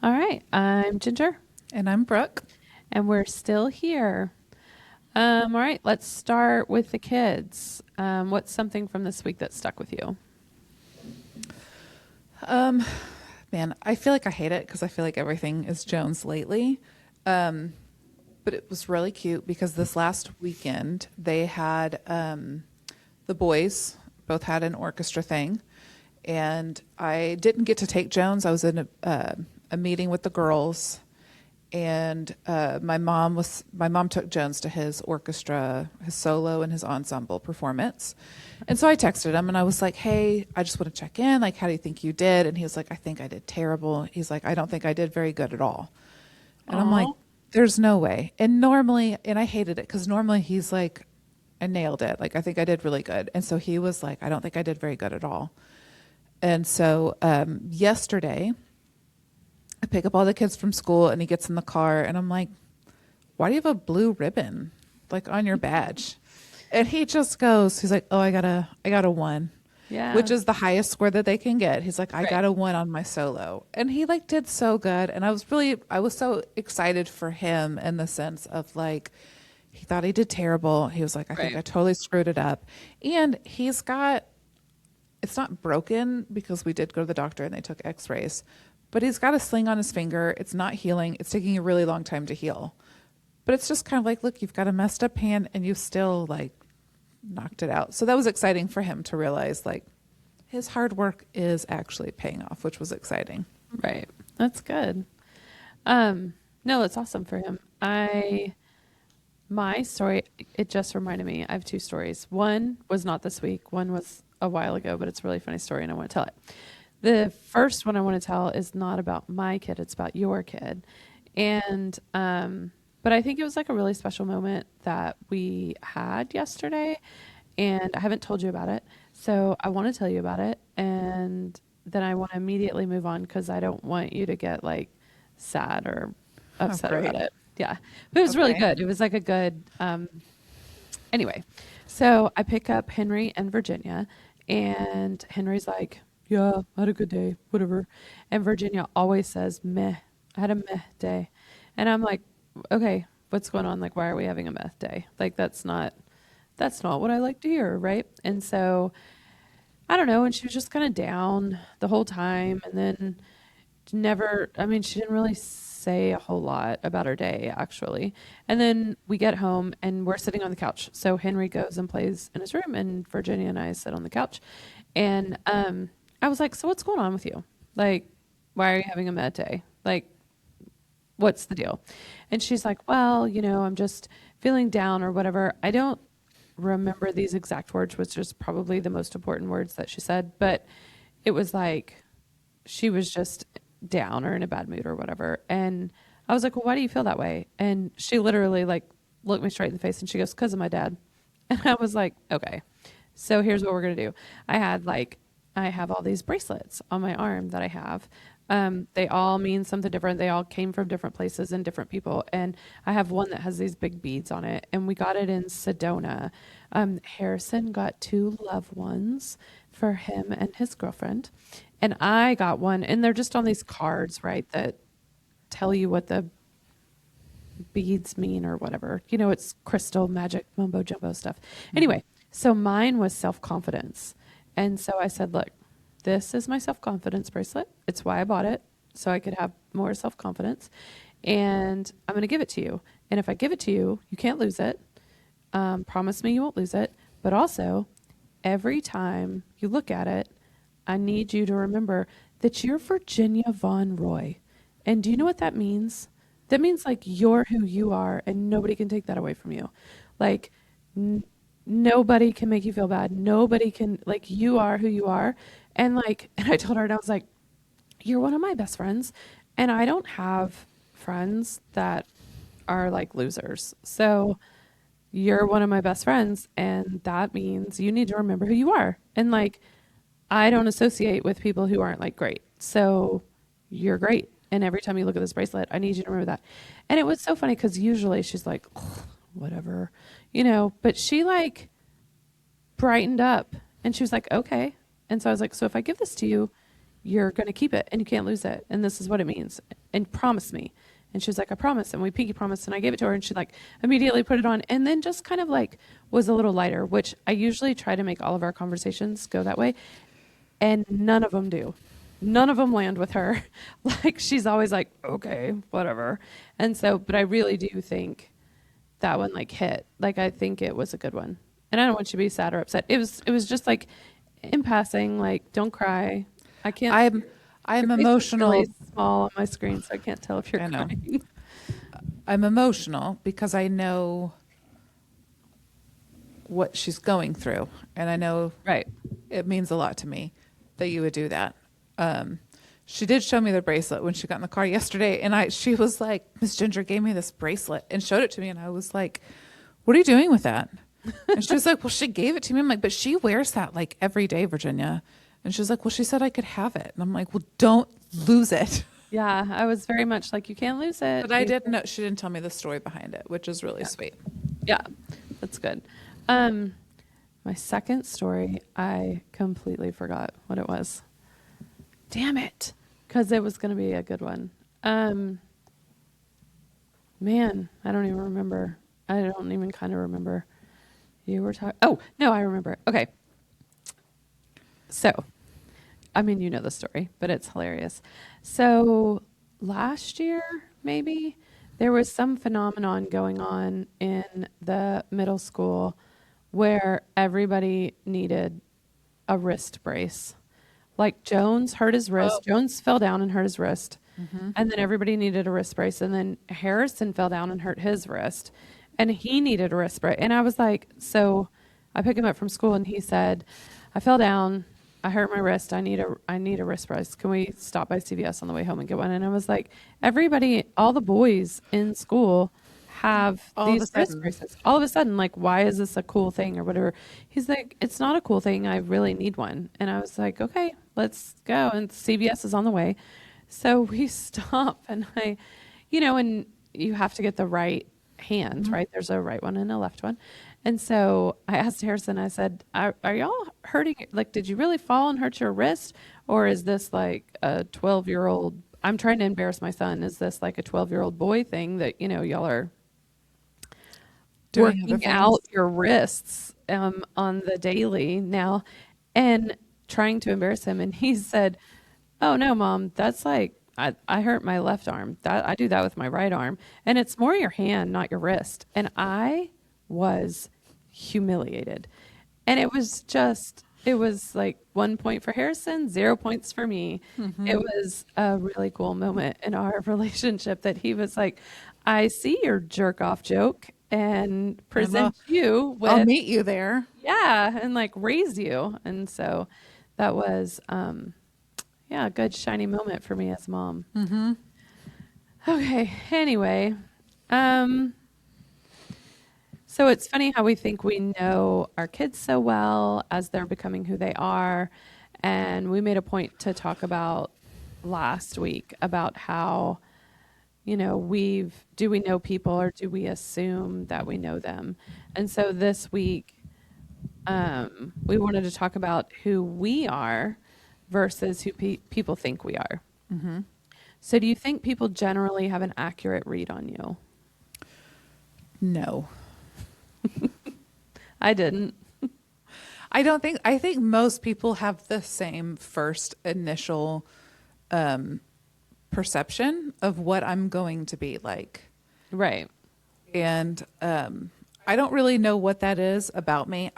All right, I'm Ginger, And I'm Brooke. and we're still here. All right, let's start with the kids. What's something from this week that stuck with you? Um, Man, I feel like I hate it because I feel like everything is Jones lately. Um, but it was really cute because this last weekend they had the boys both had an orchestra thing, and I didn't get to take Jones. I was in a meeting with the girls, and my mom took Jones to his orchestra, his solo and his ensemble performance. And so I texted him and I was like, "Hey, I just want to check in. Like, how do you think you did?" And he was like, "I think I did terrible." He's like, "I don't think I did very good at all." And I'm like, Oh, "There's no way." And normally, and I hated it because normally he's like, "I nailed it. Like, I think I did really good." And so he was like, "I don't think I did very good at all." And so yesterday I pick up all the kids from school and he gets in the car and I'm like, "Why do you have a blue ribbon like on your badge?" And he just goes, he's like, "Oh, I got a one," which yeah, is the highest score that they can get. He's like, "I right, got a one on my solo." And he like did so good. And I was so excited for him in the sense of like, he thought he did terrible. He was like, "I think right. I totally screwed it up." And he's got, it's not broken because we did go to the doctor and they took x-rays, but he's got a sling on his finger. It's not healing. It's taking a really long time to heal. But it's just kind of like, look, you've got a messed up hand and you still like knocked it out. So that was exciting for him to realize like his hard work is actually paying off, which was exciting. Right. That's good. No, that's awesome for him. My story, it just reminded me. I have two stories. One was not this week. One was a while ago, but it's a really funny story, and I want to tell it. The first one I want to tell is not about my kid; it's about your kid, and but I think it was like a really special moment that we had yesterday, and I haven't told you about it, so I want to tell you about it, and then I want to immediately move on because I don't want you to get like sad or Oh, upset about great. it. Yeah, but it was really Okay. good. It was like a good. Anyway, so I pick up Henry and Virginia, and Henry's like, "Yeah, I had a good day, whatever," and Virginia always says, "Meh, I had a meh day," and I'm like, "Okay, what's going on? Like, why are we having a meh day? Like, that's not what I like to hear, right?" And so I don't know, and she was just kind of down the whole time, and then never, I mean, she didn't really say a whole lot about her day, actually. And then we get home and we're sitting on the couch. So Henry goes and plays in his room, and Virginia and I sit on the couch. And I was like, "So what's going on with you? Like, why are you having a med day? Like, what's the deal?" And she's like, "Well, I'm just feeling down or whatever." I don't remember these exact words, which is probably the most important words that she said, but it was like, she was just down or in a bad mood or whatever. And I was like, "Well, why do you feel that way?" And she literally like looked me straight in the face and she goes, "Because of my dad." And I was like, "Okay, so here's what we're going to do." I have all these bracelets on my arm that I have. They all mean something different. They all came from different places and different people. And I have one that has these big beads on it. And we got it in Sedona. Harrison got two loved ones for him and his girlfriend. And I got one. And they're just on these cards, right, that tell you what the beads mean or whatever. It's crystal, magic, mumbo jumbo stuff. Mhm. Anyway, so mine was self confidence. And so I said, "Look, this is my self confidence bracelet. It's why I bought it, so I could have more self confidence. And I'm going to give it to you. And if I give it to you, you can't lose it. Promise me you won't lose it. But also, every time you look at it, I need you to remember that you're Virginia Von Roy. And do you know what that means? That means like you're who you are and nobody can take that away from you. Like n- nobody can make you feel bad. Nobody can, like, you are who you are." And like and I told her, and I was like, "You're one of my best friends and I don't have friends that are like losers. So you're one of my best friends and that means you need to remember who you are." And like, I don't associate with people who aren't like great. So you're great. And every time you look at this bracelet, I need you to remember that. And it was so funny because usually she's like, "Ugh, whatever, but she like brightened up and she was like, "Okay." And so I was like, "So if I give this to you, you're going to keep it and you can't lose it. And this is what it means." and promise me. And she was like, I promise. And we pinky promised, and I gave it to her, and she like immediately put it on, and then just kind of like was a little lighter, which I usually try to make all of our conversations go that way. And none of them do. None of them land with her. Like, she's always like, okay, whatever. And so, but I really do think that one like hit. Like, I think it was a good one. And I don't want you to be sad or upset. It was just like in passing, like, don't cry. I can't. I'm your face is emotional. really small on my screen, so I can't tell if you're I know. crying. I'm emotional because I know what she's going through, and I know Right. it means a lot to me that you would do that. She did show me the bracelet when she got in the car yesterday, and she was like, Miss Ginger gave me this bracelet and showed it to me, and I was like, what are you doing with that? And she was like, well, she gave it to me. I'm like, but she wears that like every day, Virginia. And she was like, well, she said I could have it. And I'm like, well, don't lose it. Yeah, I was very much like, you can't lose it. But I didn't know, she didn't tell me the story behind it, which is really sweet. Yeah, that's good. My second story, I completely forgot what it was. Damn it, because it was going to be a good one. Man, I don't even remember. I don't even kind of remember. You were talking. Oh, no, I remember it. Okay. So, I mean, you know the story, but it's hilarious. So, last year, maybe, there was some phenomenon going on in the middle school where everybody needed a wrist brace. Like, Jones hurt his wrist. Oh. Jones fell down and hurt his wrist. Mm-hmm. And then everybody needed a wrist brace. And then Harrison fell down and hurt his wrist. And he needed a wrist brace. And I was like, so I picked him up from school, and he said, I fell down. I hurt my wrist. I need a wrist brace. Can we stop by CVS on the way home and get one? And I was like, everybody, all the boys in school have these wrist braces. All of a sudden, like, why is this a cool thing or whatever? He's like, it's not a cool thing. I really need one. And I was like, okay, let's go. And CVS is on the way. So we stop, and and you have to get the right hand, Mm-hmm. right? There's a right one and a left one. And so I asked Harrison, I said, are y'all hurting? Like, did you really fall and hurt your wrist? Or is this like a 12-year-old? I'm trying to embarrass my son. Is this like a 12-year-old boy thing that, y'all are Doing other working things. out your wrists on the daily now and trying to embarrass him? And he said, oh, no, Mom, that's like, I hurt my left arm. I do that with my right arm. And it's more your hand, not your wrist. And I was humiliated. And it was like 1 point for Harrison, 0 points for me. Mm-hmm. It was a really cool moment in our relationship that he was like, I see your jerk off joke and present you with, I'll meet you there. yeah, and like raise you. And so that was, a good shiny moment for me as a mom. Mm-hmm. Okay. Anyway, so it's funny how we think we know our kids so well as they're becoming who they are. And we made a point to talk about last week about how, do we know people or do we assume that we know them? And so this week, we wanted to talk about who we are versus who people think we are. Mm-hmm. So do you think people generally have an accurate read on you? No. I didn't. I think most people have the same first initial perception of what I'm going to be like. Right. And I don't really know what that is about me.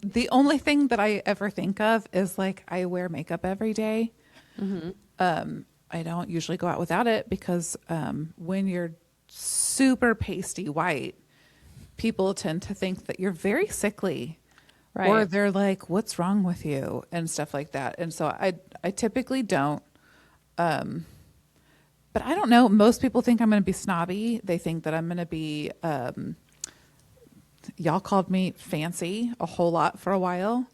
The only thing that I ever think of is like I wear makeup every day. Mm-hmm. I don't usually go out without it because when you're super pasty white, people tend to think that you're very sickly. Right. Or they're like, what's wrong with you? And stuff like that. And so I typically don't. But I don't know. Most people think I'm going to be snobby. They think that I'm going to be, y'all called me fancy a whole lot for a while.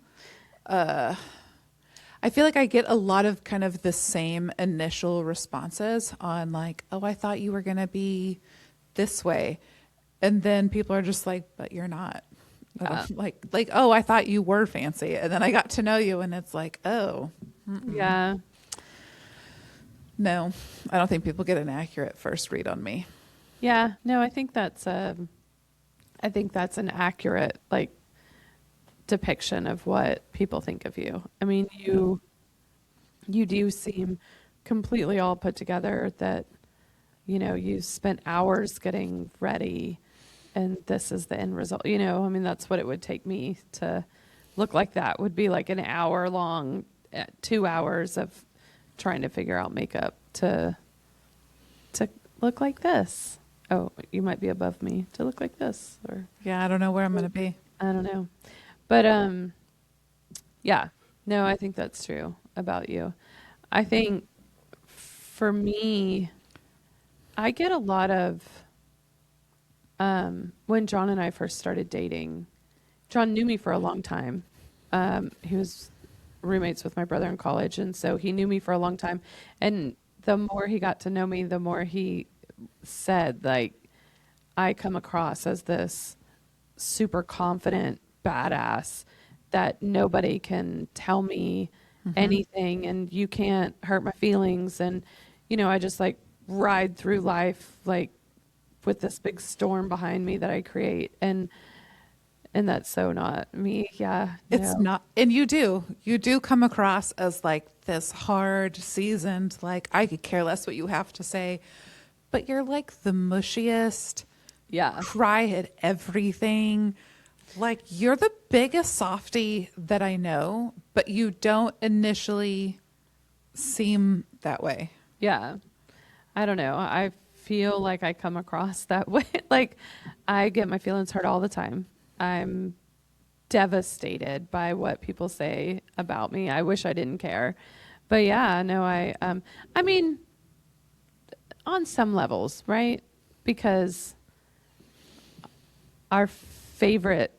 I feel like I get a lot of kind of the same initial responses on like, oh, I thought you were going to be this way. And then people are just like, but you're not. Like, oh, I thought you were fancy. And then I got to know you and it's like, oh. Yeah. No, I don't think people get an accurate first read on me. Yeah, no, I think that's an accurate like depiction of what people think of you. I mean, you do seem completely all put together that you spent hours getting ready and this is the end result. I mean, that's what it would take me to look like that. Would be like an hour long, 2 hours of trying to figure out makeup to look like this. Oh, you might be above me to look like this, or Yeah, I don't know where I'm going to be. I don't know. But yeah. No, I think that's true about you. I think for me, I get a lot of when John and I first started dating. John knew me for a long time. He was roommates with my brother in college, and so he knew me for a long time. And the more he got to know me, the more he said, like, I come across as this super confident badass that nobody can tell me anything, and you can't hurt my feelings. And I just like ride through life like with this big storm behind me that I create, and that's so not me. Yeah, It's no. not, and you do come across as like this hard, seasoned, like I could care less what you have to say, but you're like the mushiest, Yeah, cry at everything. Like you're the biggest softie that I know, but you don't initially seem that way. yeah. I don't know. I feel like I come across that way. Like I get my feelings hurt all the time. I'm devastated by what people say about me. I wish I didn't care. But yeah, no, I mean on some levels, right? Because our favorite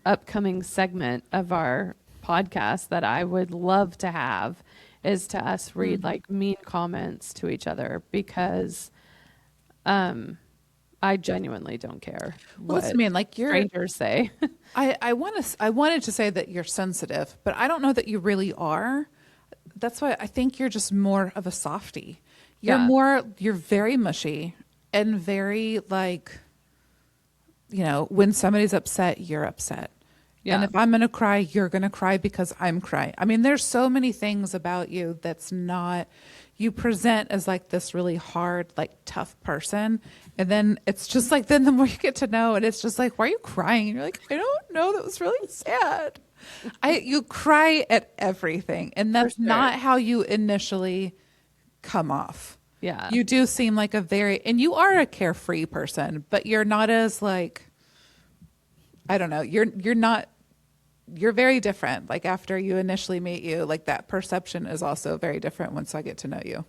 upcoming segment of our podcast that I would love to have is to us read like mean comments to each other, because I genuinely don't care Well, what listen, man, like strangers say. I wanted to say that you're sensitive, but I don't know that you really are. That's why I think you're just more of a softie. Yeah. You're very mushy and very like, when somebody's upset, you're upset. Yeah. And if I'm going to cry, you're going to cry because I'm crying. I mean, there's so many things about you that's not, you present as like this really hard, like tough person. And then it's just like, then the more you get to know, and it's just like, why are you crying? And you're like, I don't know. That was really sad. You cry at everything. And that's For sure. not how you initially come off. Yeah. You do seem like and you are a carefree person, but you're not as like, I don't know. You're very different. Like after you initially meet you, like that perception is also very different once I get to know you.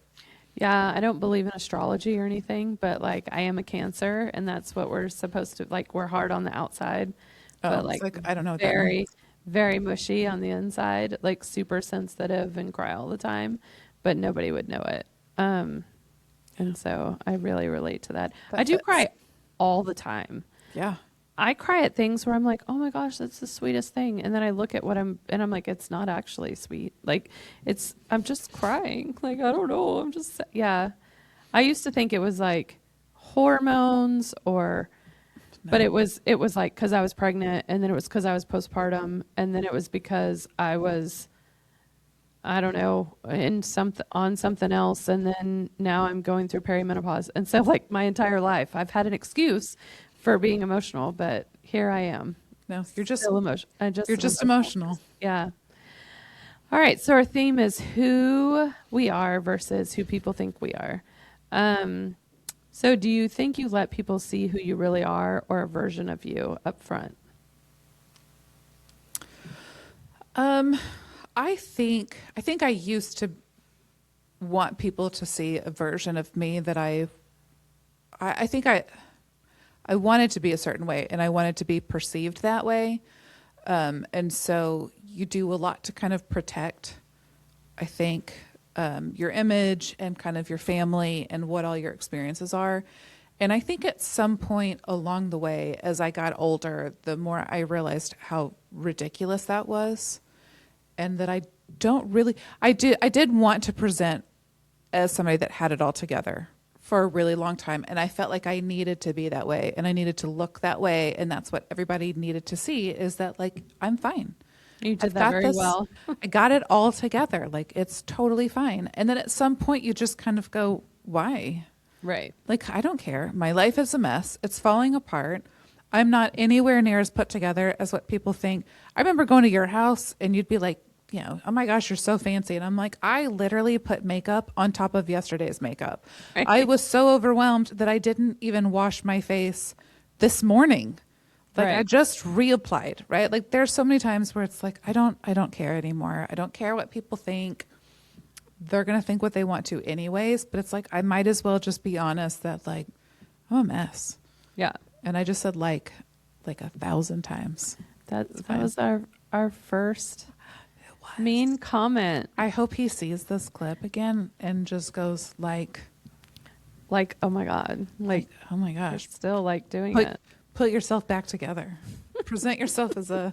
Yeah, I don't believe in astrology or anything, but like I am a Cancer, and that's what we're supposed to like. We're hard on the outside, but It's like, I don't know what that very, means. very mushy on the inside, like super sensitive and cry all the time, but nobody would know it. And so I really relate to that. That I do fits. cry all the time. Yeah. I cry at things where I'm like, oh my gosh, that's the sweetest thing. And then I look at and I'm like, it's not actually sweet. Like I'm just crying. Like, I don't know. Yeah. I used to think it was like hormones but it was like, cause I was pregnant, and then it was cause I was postpartum. And then it was because I was, I don't know, on something else. And then now I'm going through perimenopause. And so like my entire life I've had an excuse for being emotional, but here I am. No, you're just Still emotional. you're just emotional. Yeah. All right. So our theme is who we are versus who people think we are. So do you think you let people see who you really are, or a version of you up front? I think I used to want people to see a version of me that I think I wanted to be a certain way, and I wanted to be perceived that way. And so you do a lot to kind of protect, I think, your image and kind of your family and what all your experiences are. And I think at some point along the way, as I got older, the more I realized how ridiculous that was, and that I did want to present as somebody that had it all together for a really long time. And I felt like I needed to be that way and I needed to look that way. And that's what everybody needed to see, is that like, I'm fine. You did I've that got very this. well. I got it all together. Like, it's totally fine. And then at some point you just kind of go, why? Right. Like, I don't care. My life is a mess. It's falling apart. I'm not anywhere near as put together as what people think. I remember going to your house and you'd be like, you know, oh my gosh, you're so fancy. And I'm like, I literally put makeup on top of yesterday's makeup. Right. I was so overwhelmed that I didn't even wash my face this morning. Like, I Right. just reapplied, right? Like, there's so many times where it's like, I don't care anymore. I don't care what people think. They're going to think what they want to anyways. But it's like, I might as well just be honest that like, I'm a mess. Yeah. And I just said like 1,000 times. That fine. was our first mean comment. I hope he sees this clip again and just goes like, Like, oh my God. Like, oh my you're gosh, still like doing put, it. put yourself back together. Present yourself as a,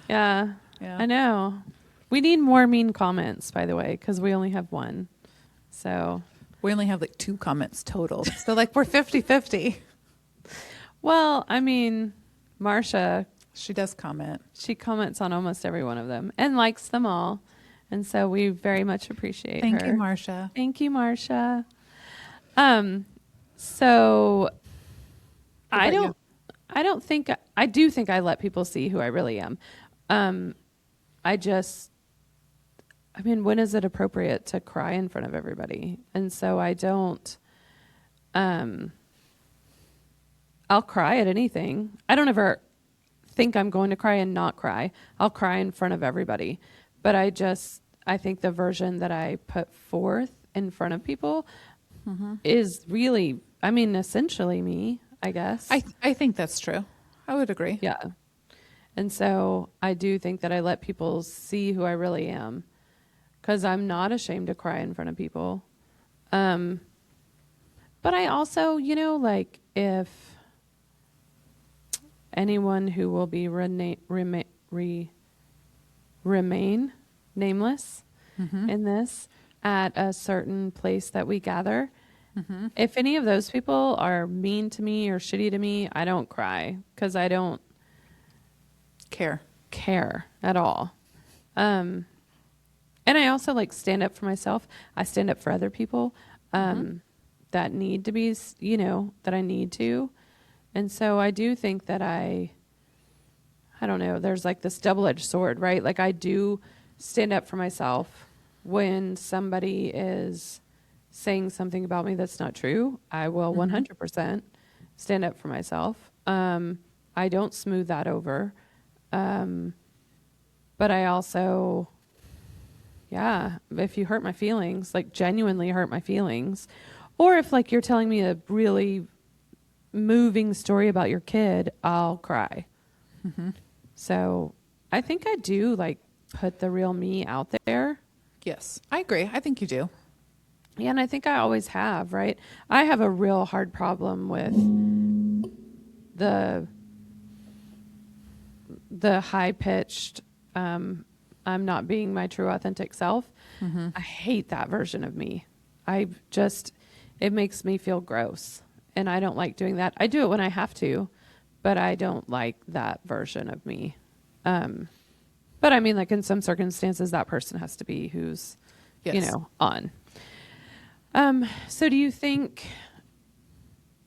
Yeah. yeah. I know. We need more mean comments, by the way, because we only have one. So, We only have like 2 comments total. So like, we're 50-50. well, I mean, Marsha, She does comment. she comments on almost every one of them and likes them all. And so we very much appreciate Thank her. you, Marcia. Thank you, Marsha. So What I about don't, I don't think, I do think I let people see who I really am. I mean, when is it appropriate to cry in front of everybody? And so I don't, I'll cry at anything. I don't ever think I'm going to cry and not cry. I'll cry in front of everybody. But I think the version that I put forth in front of people is really, I mean, essentially me, I guess. I think that's true. I would agree. Yeah. And so I do think that I let people see who I really am, because I'm not ashamed to cry in front of people. But I also, like, if anyone who will be remain nameless in this at a certain place that we gather, if any of those people are mean to me or shitty to me, I don't cry, because I don't care at all. And I also like stand up for myself. I stand up for other people that need to be, that I need to. And so I do think that I don't know, there's like this double-edged sword, right? Like, I do stand up for myself when somebody is saying something about me that's not true. I will 100% stand up for myself. I don't smooth that over. But I also, if you hurt my feelings, like genuinely hurt my feelings, or if like you're telling me a really moving story about your kid, I'll cry. So I think I do like put the real me out there. Yes, I agree. I think you do. Yeah, and I think I always have, right? I have a real hard problem with the high-pitched, I'm not being my true authentic self. I hate that version of me. It makes me feel gross, and I don't like doing that. I do it when I have to, but I don't like that version of me. But I mean, like, in some circumstances, that person has to be who's, Yes. on. So do you think,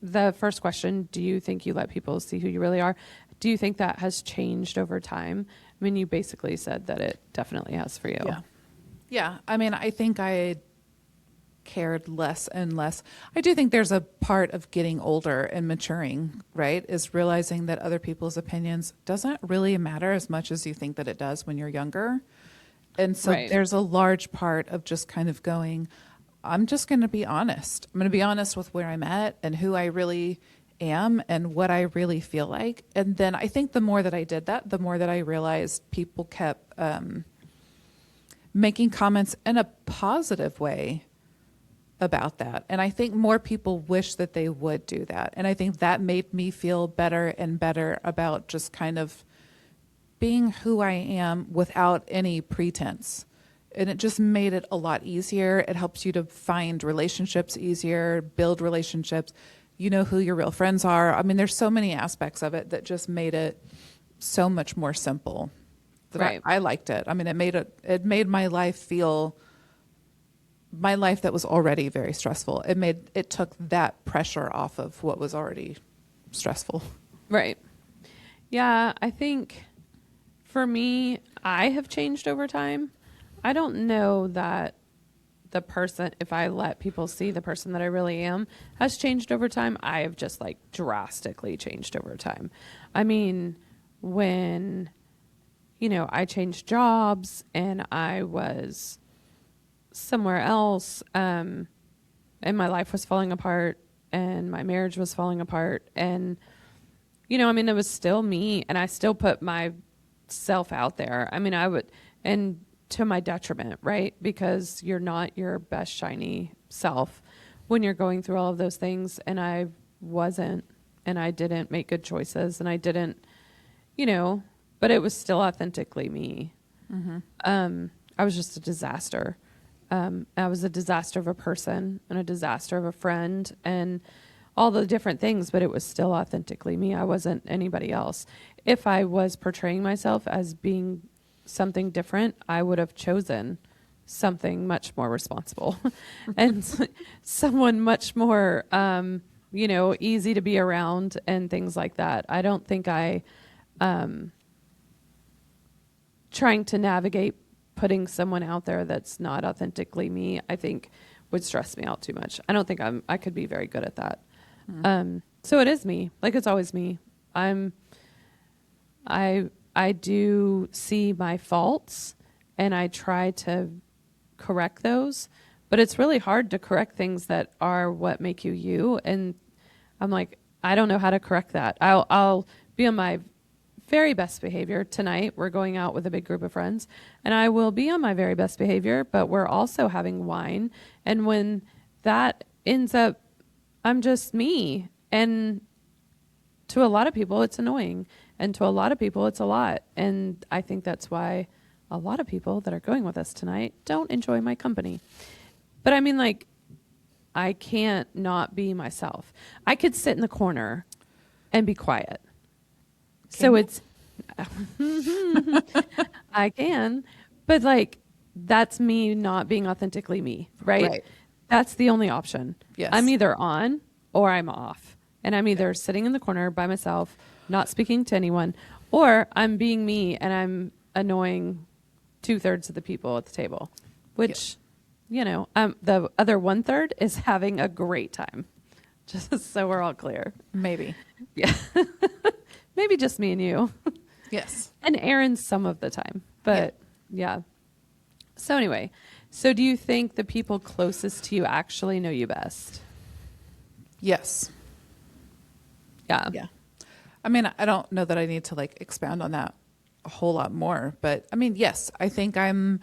the first question, do you think you let people see who you really are? Do you think that has changed over time? I mean, you basically said that it definitely has for you. Yeah. Yeah. I mean, I think I cared less and less. I do think there's a part of getting older and maturing, right? Is realizing that other people's opinions doesn't really matter as much as you think that it does when you're younger. And so Right. there's a large part of just kind of going, I'm just going to be honest. I'm going to be honest with where I'm at and who I really am and what I really feel like. And then I think the more that I did that, the more that I realized people kept making comments in a positive way about that. And I think more people wish that they would do that. And I think that made me feel better and better about just kind of being who I am without any pretense. And it just made it a lot easier. It helps you to find relationships easier, build relationships. You know who your real friends are. I mean, there's so many aspects of it that just made it so much more simple. That Right. I liked it. I mean, it made my life that was already very stressful. It took that pressure off of what was already stressful. Right. Yeah, I think for me, I have changed over time. I don't know that the person, if I let people see the person that I really am, has changed over time. I have just like drastically changed over time. I mean, when, I changed jobs and I was somewhere else, and my life was falling apart and my marriage was falling apart. And, it was still me and I still put myself out there. I mean, I would, and to my detriment, right? Because you're not your best shiny self when you're going through all of those things. And I wasn't, and I didn't make good choices and I didn't, but it was still authentically me. Mm-hmm. I was just a disaster. I was a disaster of a person and a disaster of a friend and all the different things, but it was still authentically me. I wasn't anybody else. If I was portraying myself as being something different, I would have chosen something much more responsible and someone much more, easy to be around and things like that. I don't think trying to navigate putting someone out there that's not authentically me, I think would stress me out too much. I don't think I could be very good at that. So it is me. Like it's always me. I do see my faults and I try to correct those, but it's really hard to correct things that are what make you you. And I'm like, I don't know how to correct that. I'll be on my very best behavior tonight. We're going out with a big group of friends and I will be on my very best behavior, but we're also having wine. And when that ends up, I'm just me. And to a lot of people, it's annoying. And to a lot of people, it's a lot. And I think that's why a lot of people that are going with us tonight don't enjoy my company. But I mean, like, I can't not be myself. I could sit in the corner and be quiet. So it's, I can, but like, that's me not being authentically me, right? Right. That's the only option. Yes. I'm either on or I'm off. And I'm either sitting in the corner by myself, not speaking to anyone, or I'm being me and I'm annoying 2/3 of the people at the table, which, the other 1/3 is having a great time. Just so we're all clear. Maybe. Yeah. Maybe just me and you. Yes. And Aaron some of the time. But yeah. So anyway, so do you think the people closest to you actually know you best? Yes. Yeah. Yeah. I mean, I don't know that I need to like expound on that a whole lot more, but I mean, yes, I think I'm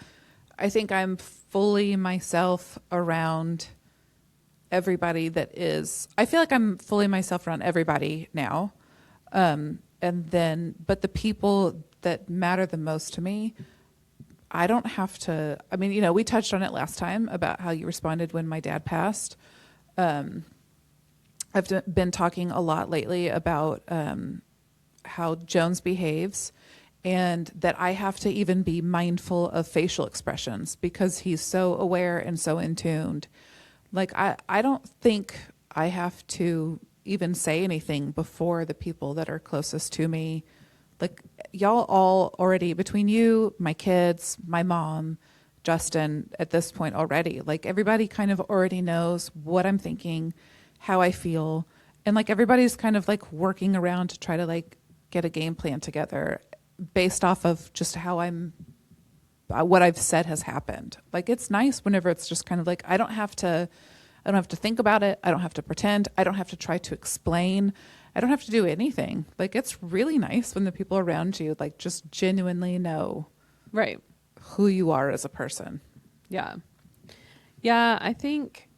fully myself around everybody I feel like I'm fully myself around everybody now. But the people that matter the most to me, I don't have to, I mean, we touched on it last time about how you responded when my dad passed. I've been talking a lot lately about how Jones behaves and that I have to even be mindful of facial expressions because he's so aware and so in tuned. Like, I don't think I have to even say anything before the people that are closest to me. Like, y'all all already, between you, my kids, my mom, Justin, at this point already, like everybody kind of already knows what I'm thinking, how I feel. And like everybody's kind of like working around to try to like get a game plan together based off of just how what I've said has happened. Like, it's nice whenever it's just kind of like, I don't have to think about it. I don't have to pretend. I don't have to try to explain. I don't have to do anything. Like, it's really nice when the people around you like just genuinely know Right. who you are as a person. Yeah. Yeah, I think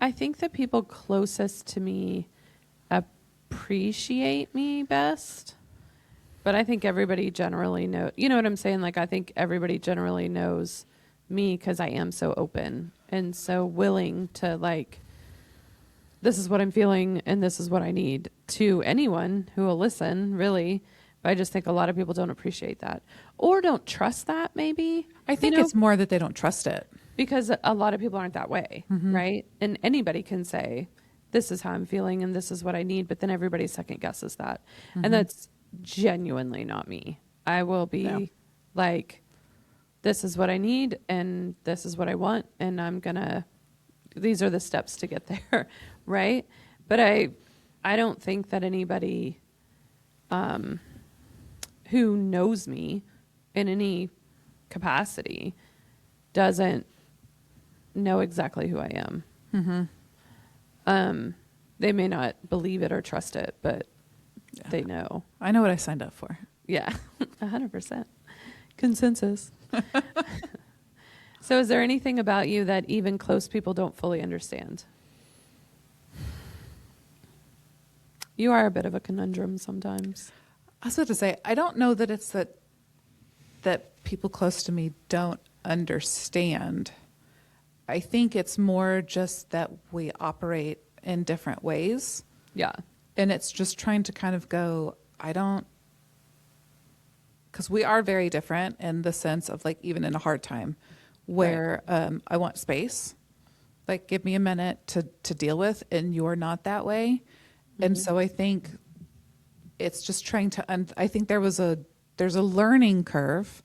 the people closest to me appreciate me best. But I think everybody generally knows, you know what I'm saying? Like, I think everybody generally knows me because I am so open and so willing to like, this is what I'm feeling and this is what I need to anyone who will listen, really. But I just think a lot of people don't appreciate that or don't trust that, maybe. I think it's more that they don't trust it. Because a lot of people aren't that way, right? And anybody can say, this is how I'm feeling and this is what I need, but then everybody second guesses that. And that's genuinely not me. I will be like, this is what I need and this is what I want and these are the steps to get there, right? But I don't think that anybody who knows me in any capacity doesn't know exactly who I am. They may not believe it or trust it, but they know. I know what I signed up for. Yeah, 100%. Consensus. So is there anything about you that even close people don't fully understand? You are a bit of a conundrum sometimes. I was about to say, I don't know that it's that people close to me don't understand. I think it's more just that we operate in different ways. Yeah. And it's just trying to kind of go, because we are very different in the sense of like, even in a hard time where I want space, like give me a minute to deal with, and you're not that way. And so I think it's just trying to, I think there's a learning curve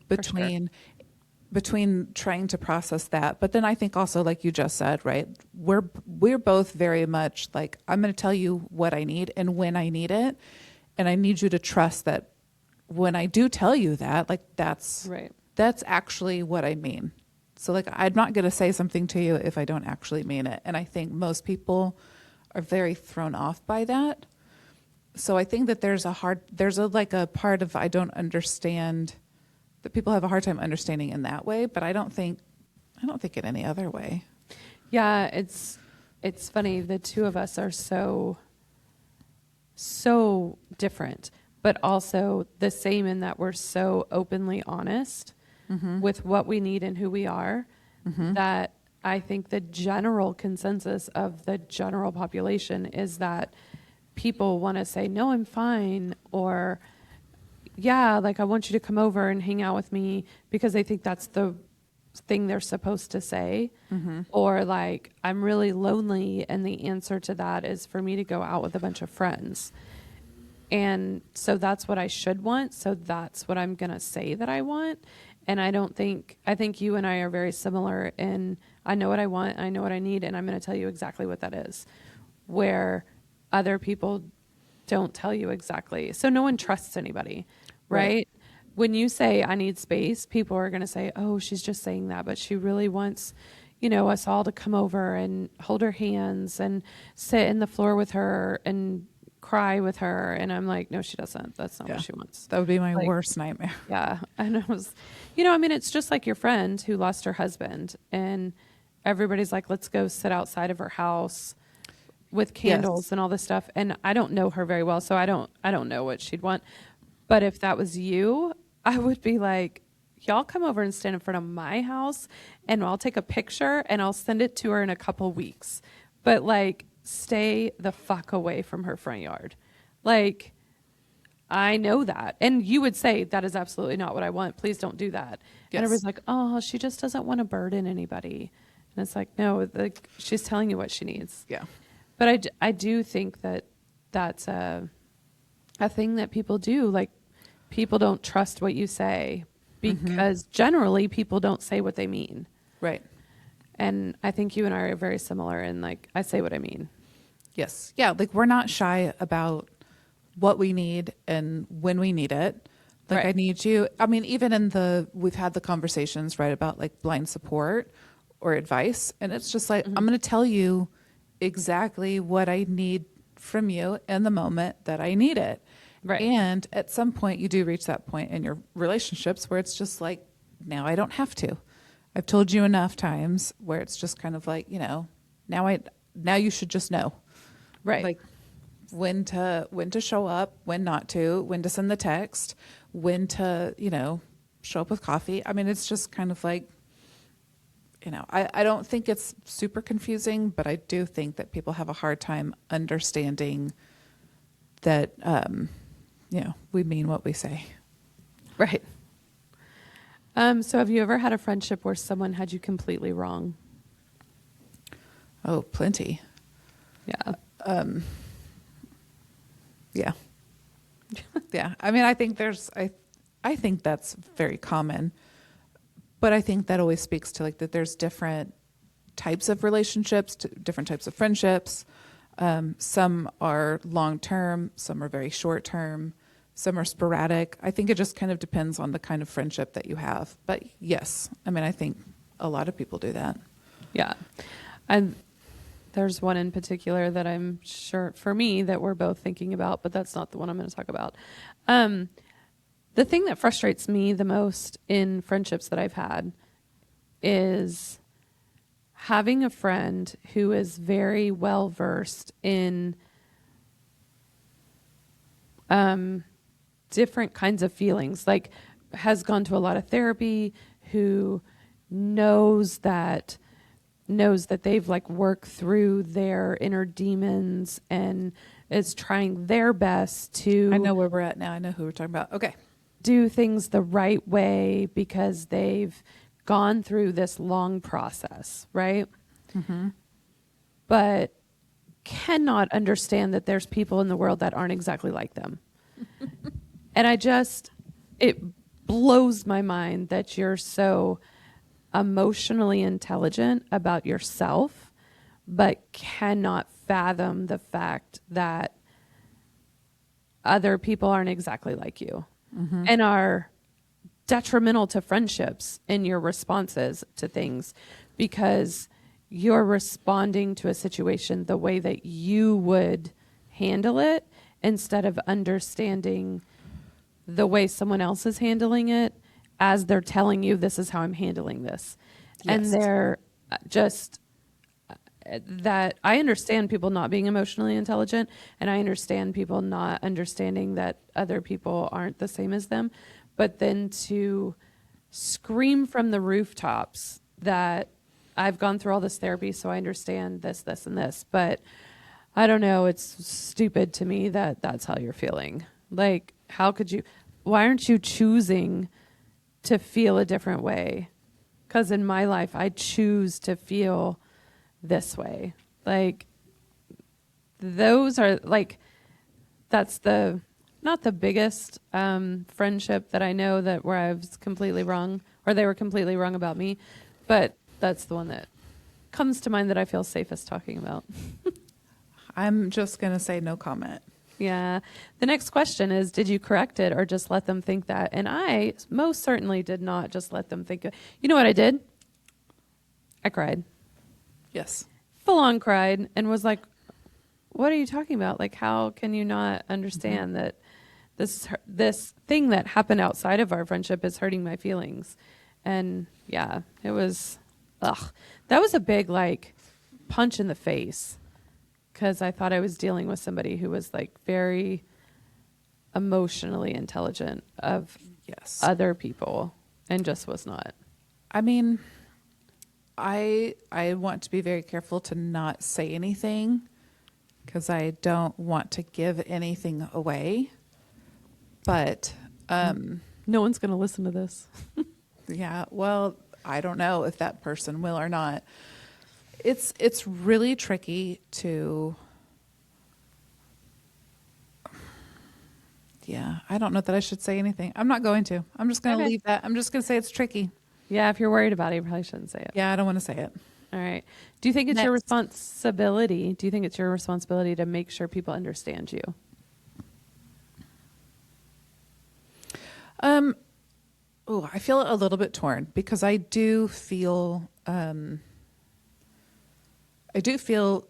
between trying to process that. But then I think also, like you just said, right, we're both very much like, I'm going to tell you what I need and when I need it. And I need you to trust that when I do tell you that, like that's actually what I mean. So like, I'm not going to say something to you if I don't actually mean it. And I think most people are very thrown off by that. So I think that there's a part of, I don't understand, that people have a hard time understanding in that way, but I don't think in any other way. Yeah, it's funny. The two of us are so different, but also the same in that we're so openly honest with what we need and who we are, that I think the general consensus of the general population is that people want to say, no, I'm fine, or yeah, like I want you to come over and hang out with me, because they think that's the thing they're supposed to say. Or like, I'm really lonely and the answer to that is for me to go out with a bunch of friends. And so that's what I should want. So that's what I'm going to say that I want. And I think you and I are very similar in, I know what I want, I know what I need, and I'm going to tell you exactly what that is. Where other people don't tell you exactly. So no one trusts anybody, right? When you say I need space, people are going to say, oh, she's just saying that, but she really wants, us all to come over and hold her hands and sit in the floor with her and cry with her. And I'm like, no, she doesn't. That's not what she wants. That would be my worst nightmare. Yeah. And it's just like your friend who lost her husband, and everybody's like, let's go sit outside of her house with candles and all this stuff. And I don't know her very well, so I don't know what she'd want. But if that was you, I would be like, y'all come over and stand in front of my house and I'll take a picture and I'll send it to her in a couple weeks. But like, stay the fuck away from her front yard. Like, I know that. And you would say, that is absolutely not what I want. Please don't do that. And everybody's like, oh, she just doesn't want to burden anybody. And it's like, no, like, she's telling you what she needs. Yeah. But I do think that that's a thing that people do. Like, people don't trust what you say because generally people don't say what they mean. Right. And I think you and I are very similar in, like, I say what I mean. Yes. Yeah. Like, we're not shy about what we need and when we need it. Like, I need you. I mean, even we've had the conversations, right, about like blind support or advice. And it's just like, I'm going to tell you exactly what I need from you in the moment that I need it. Right. And at some point you do reach that point in your relationships where it's just like, now I don't have to. I've told you enough times where it's just kind of like, now you should just know. Right. Like when to show up, when not to, when to send the text, when to, show up with coffee. I mean, it's just kind of like, I don't think it's super confusing, but I do think that people have a hard time understanding that, we mean what we say. Right. So have you ever had a friendship where someone had you completely wrong? Oh, plenty. Yeah. Yeah. Yeah. I mean, I think I think that's very common, but I think that always speaks to like that there's different types of relationships, different types of friendships. Some are long term, some are very short term, some are sporadic. I think it just kind of depends on the kind of friendship that you have. But yes, I mean, I think a lot of people do that. Yeah. And there's one in particular that I'm sure for me that we're both thinking about, but that's not the one I'm going to talk about. The thing that frustrates me the most in friendships that I've had is having a friend who is very well versed in different kinds of feelings, like has gone to a lot of therapy, who knows that they've like worked through their inner demons and is trying their best to I know where we're at now. I know who we're talking about. Okay. do things the right way because they've gone through this long process, right? Mm-hmm. But cannot understand that there's people in the world that aren't exactly like them. And it blows my mind that you're so emotionally intelligent about yourself, but cannot fathom the fact that other people aren't exactly like you and are detrimental to friendships in your responses to things because you're responding to a situation the way that you would handle it instead of understanding the way someone else is handling it as they're telling you this is how I'm handling this. Yes. And they're just that I understand people not being emotionally intelligent and I understand people not understanding that other people aren't the same as them, but then to scream from the rooftops that I've gone through all this therapy so I understand this, this, and this, but I don't know, it's stupid to me that that's how you're feeling. Like, why aren't you choosing to feel a different way? Because in my life, I choose to feel this way. Like, those are like, that's not the biggest friendship that I know that where I was completely wrong or they were completely wrong about me, but that's the one that comes to mind that I feel safest talking about. I'm just going to say no comment. Yeah. The next question is, did you correct it or just let them think that? And I most certainly did not just let them think it. You know what I did? I cried. Yes. Full on cried and was like, what are you talking about? Like, how can you not understand that this thing that happened outside of our friendship is hurting my feelings? And yeah, it was, that was a big like punch in the face. Because I thought I was dealing with somebody who was like very emotionally intelligent of other people and just was not. I mean, I want to be very careful to not say anything because I don't want to give anything away. But no one's going to listen to this. Yeah, well, I don't know if that person will or not. It's really tricky to, I don't know that I should say anything. I'm not going to. I'm just going to leave that. I'm just going to say it's tricky. Yeah, if you're worried about it, you probably shouldn't say it. Yeah, I don't want to say it. All right. Do you think it's your responsibility? Do you think it's your responsibility to make sure people understand you? I feel a little bit torn because I do feel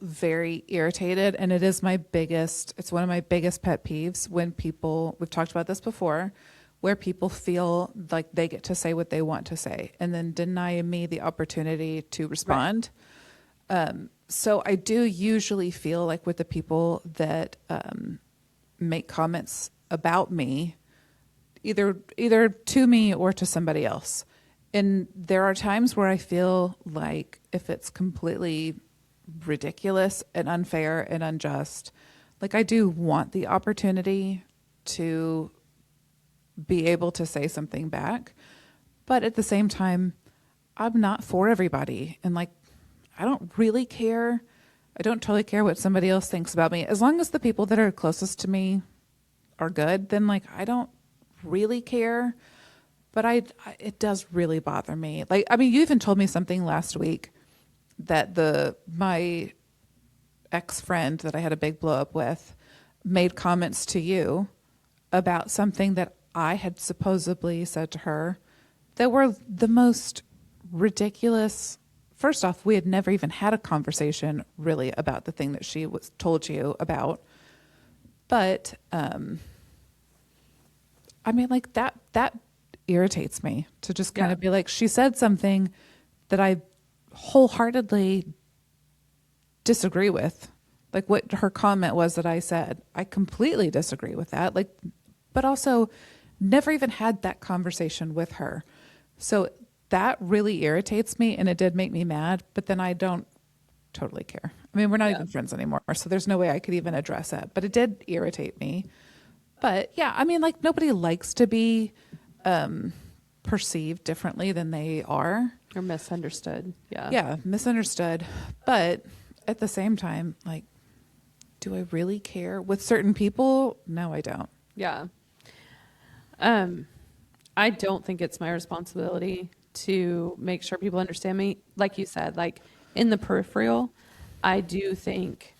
very irritated, and it's one of my biggest pet peeves when people, we've talked about this before, where people feel like they get to say what they want to say and then deny me the opportunity to respond. Right. So I do usually feel like with the people that make comments about me, either to me or to somebody else, And there are times where I feel like if it's completely ridiculous and unfair and unjust, like I do want the opportunity to be able to say something back. But at the same time, I'm not for everybody. And like, I don't really care. I don't totally care what somebody else thinks about me. As long as the people that are closest to me are good, then like, I don't really care. But it does really bother me. Like, I mean, you even told me something last week that my ex-friend that I had a big blow up with made comments to you about something that I had supposedly said to her that were the most ridiculous. First off, we had never even had a conversation really about the thing that she was told you about. But I mean, like that irritates me to just kind of be like, she said something that I wholeheartedly disagree with. Like what her comment was that I said, I completely disagree with that. Like, but also never even had that conversation with her. So that really irritates me, and it did make me mad, but then I don't totally care. I mean, we're not even friends anymore, so there's no way I could even address it, but it did irritate me. But yeah, I mean, like nobody likes to be perceived differently than they are. Or misunderstood. Yeah. Yeah, misunderstood. But at the same time, like, do I really care? With certain people, no, I don't. Yeah. I don't think it's my responsibility to make sure people understand me. Like you said, like in the peripheral, I do think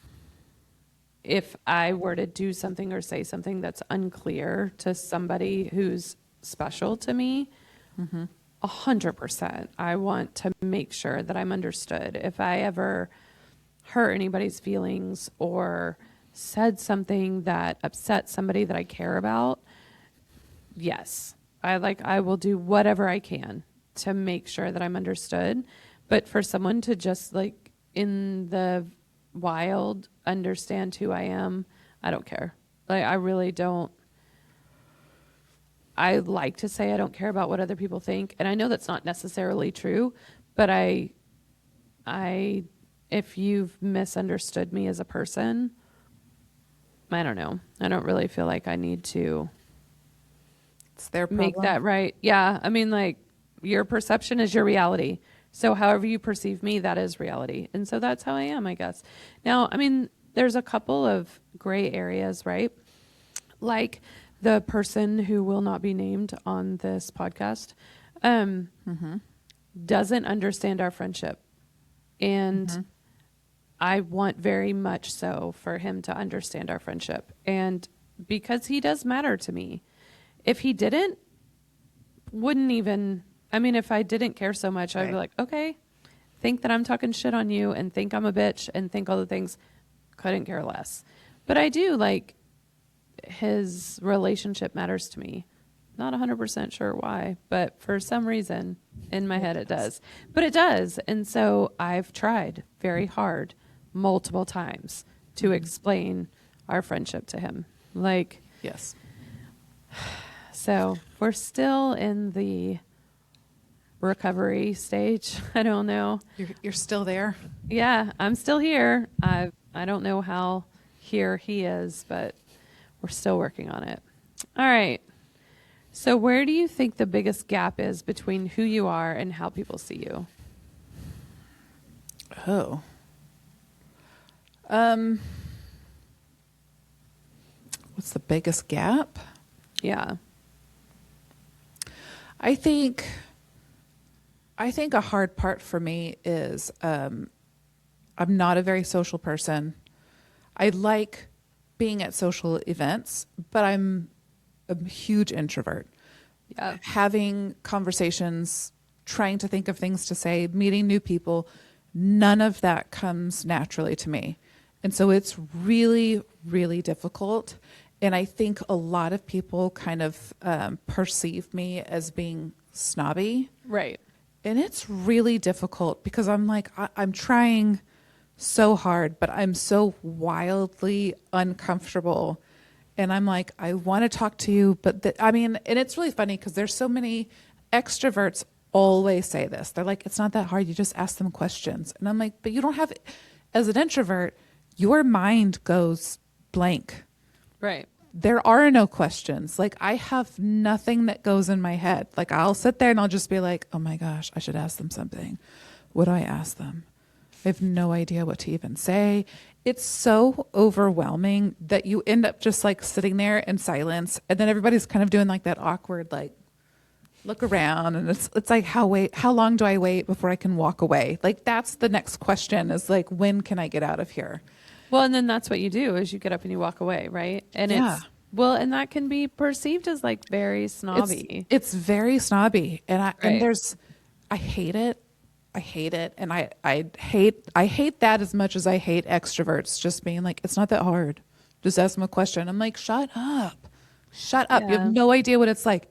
if I were to do something or say something that's unclear to somebody who's special to me, 100%, I want to make sure that I'm understood. If I ever hurt anybody's feelings or said something that upset somebody that I care about, yes, I will do whatever I can to make sure that I'm understood. But for someone to just like in the wild understand who I am, I don't care. Like I really don't. I like to say I don't care about what other people think, and I know that's not necessarily true, but if you've misunderstood me as a person, I don't know. I don't really feel like I need to It's their problem. make that right. Yeah. I mean, like, your perception is your reality. So however you perceive me, that is reality. And so that's how I am, I guess. Now, I mean, there's a couple of gray areas, right? Like the person who will not be named on this podcast doesn't understand our friendship. And I want very much so for him to understand our friendship. And because he does matter to me. If he didn't, wouldn't even, I mean, if I didn't care so much, I'd be like, okay, think that I'm talking shit on you and think I'm a bitch and think all the things. Couldn't care less. But I do, like, his relationship matters to me. Not 100% sure why, but for some reason in my head it does. But it does. And so I've tried very hard multiple times to explain our friendship to him. Like, yes. So we're still in the recovery stage. I don't know. You're still there? Yeah, I'm still here. I don't know how here he is, but we're still working on it. All right. So where do you think the biggest gap is between who you are and how people see you? Oh. What's the biggest gap? Yeah. I think a hard part for me is I'm not a very social person. I like being at social events, but I'm a huge introvert. Yeah. Having conversations, trying to think of things to say, meeting new people, none of that comes naturally to me. And so it's really, really difficult. And I think a lot of people kind of perceive me as being snobby. Right. And it's really difficult because I'm like, I'm trying so hard, but I'm so wildly uncomfortable. And I'm like, I want to talk to you, but and it's really funny because there's so many extroverts always say this. They're like, it's not that hard. You just ask them questions. And I'm like, but you don't have, as an introvert, your mind goes blank. Right. There are no questions. Like, I have nothing that goes in my head. Like, I'll sit there and I'll just be like, oh my gosh, I should ask them something. What do I ask them? I have no idea what to even say. It's so overwhelming that you end up just like sitting there in silence. And then everybody's kind of doing like that awkward, like, look around. And it's like, how long do I wait before I can walk away? Like, that's the next question, is like, when can I get out of here? Well, and then that's what you do, is you get up and you walk away, right? And Yeah. it's, well, and that can be perceived as like very snobby. It's very snobby. And Right. I hate it. I hate it. And I hate that as much as I hate extroverts just being like, it's not that hard. Just ask them a question. I'm like, shut up. Shut up. You Yeah. have no idea what it's like.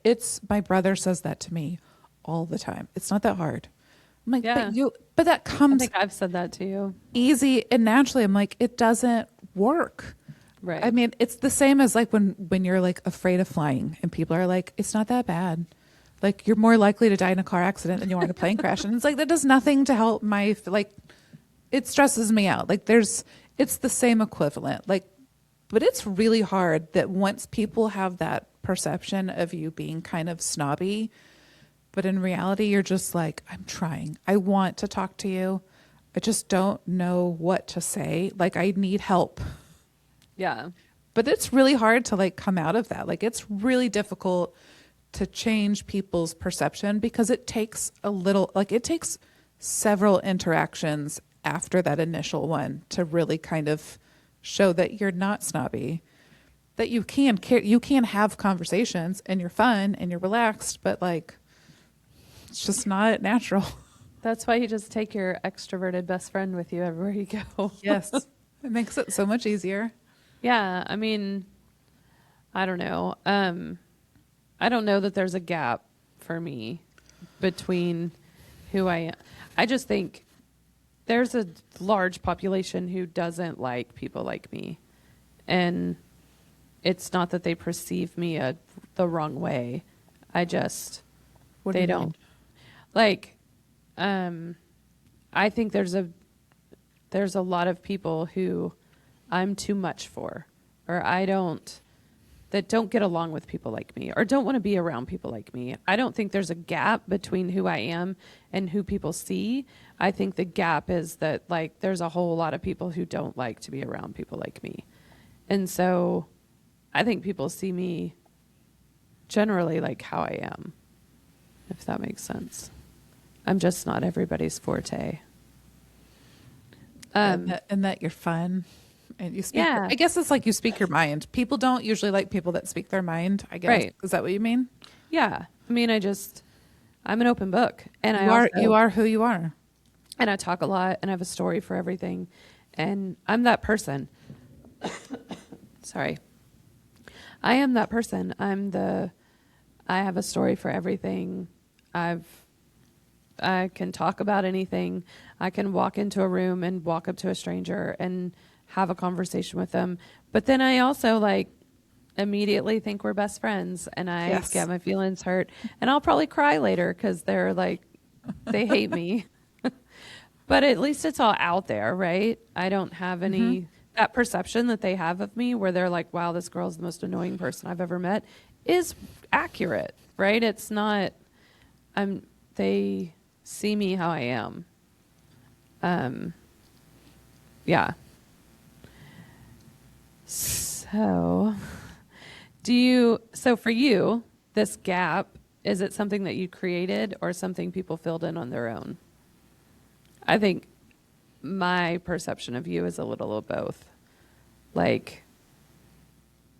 My brother says that to me all the time. It's not that hard. I'm like, Yeah. but that I comes think I've said that to you. easy and naturally. I'm like, it doesn't work. Right. I mean, it's the same as like when you're like afraid of flying and people are like, it's not that bad. Like, you're more likely to die in a car accident than you are in a plane crash. And it's like, that does nothing to help it stresses me out. Like, it's the same equivalent. Like, but it's really hard that once people have that perception of you being kind of snobby, but in reality, you're just like, I'm trying. I want to talk to you. I just don't know what to say. Like, I need help. Yeah. But it's really hard to like come out of that. Like, it's really difficult to change people's perception because it takes it takes several interactions after that initial one to really kind of show that you're not snobby, that you can have conversations and you're fun and you're relaxed, but like, it's just not natural. That's why you just take your extroverted best friend with you everywhere you go. Yes. It makes it so much easier. Yeah. I mean, I don't know. I don't know that there's a gap for me between who I am. I just think there's a large population who doesn't like people like me. And it's not that they perceive me the wrong way. I just, What do they you don't. mean? Like, I think there's a lot of people who I'm too much for, or that don't get along with people like me, or don't want to be around people like me. I don't think there's a gap between who I am and who people see. I think the gap is that like there's a whole lot of people who don't like to be around people like me. And so I think people see me generally like how I am, if that makes sense. I'm just not everybody's forte. And that you're fun. And you speak. Yeah. I guess it's like you speak your mind. People don't usually like people that speak their mind, I guess. Right. Is that what you mean? Yeah. I mean, I'm an open book, and You are who you are. and I talk a lot, and I have a story for everything, and I'm that person. Sorry. I am that person. I have a story for everything. I can talk about anything. I can walk into a room and walk up to a stranger and have a conversation with them. But then I also like immediately think we're best friends, and I Yes. get my feelings hurt, and I'll probably cry later because they're like, they hate me. But at least it's all out there, right? I don't have any, that perception that they have of me where they're like, wow, this girl's the most annoying person I've ever met, is accurate, right? It's not, they see me how I am. Yeah. So for you, this gap, is it something that you created or something people filled in on their own? I think my perception of you is a little of both. Like,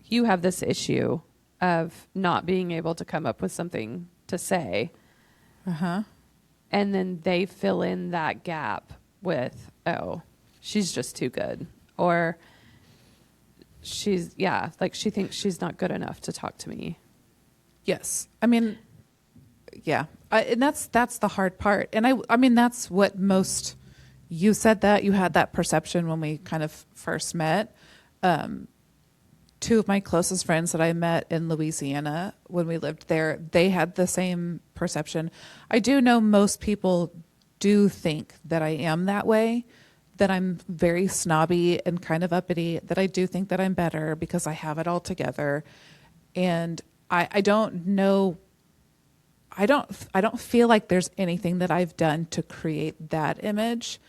you have this issue of not being able to come up with something to say. Uh-huh. And then they fill in that gap with, oh, she's just too good. Or she thinks she's not good enough to talk to me. Yes. I mean, yeah. And that's the hard part. And I mean, that's what you said that you had that perception when we kind of first met. To two of my closest friends that I met in Louisiana when we lived there, they had the same perception. I do know most people do think that I am that way, that I'm very snobby and kind of uppity, that I do think that I'm better because I have it all together. And I don't know, I don't feel like there's anything that I've done to create that image.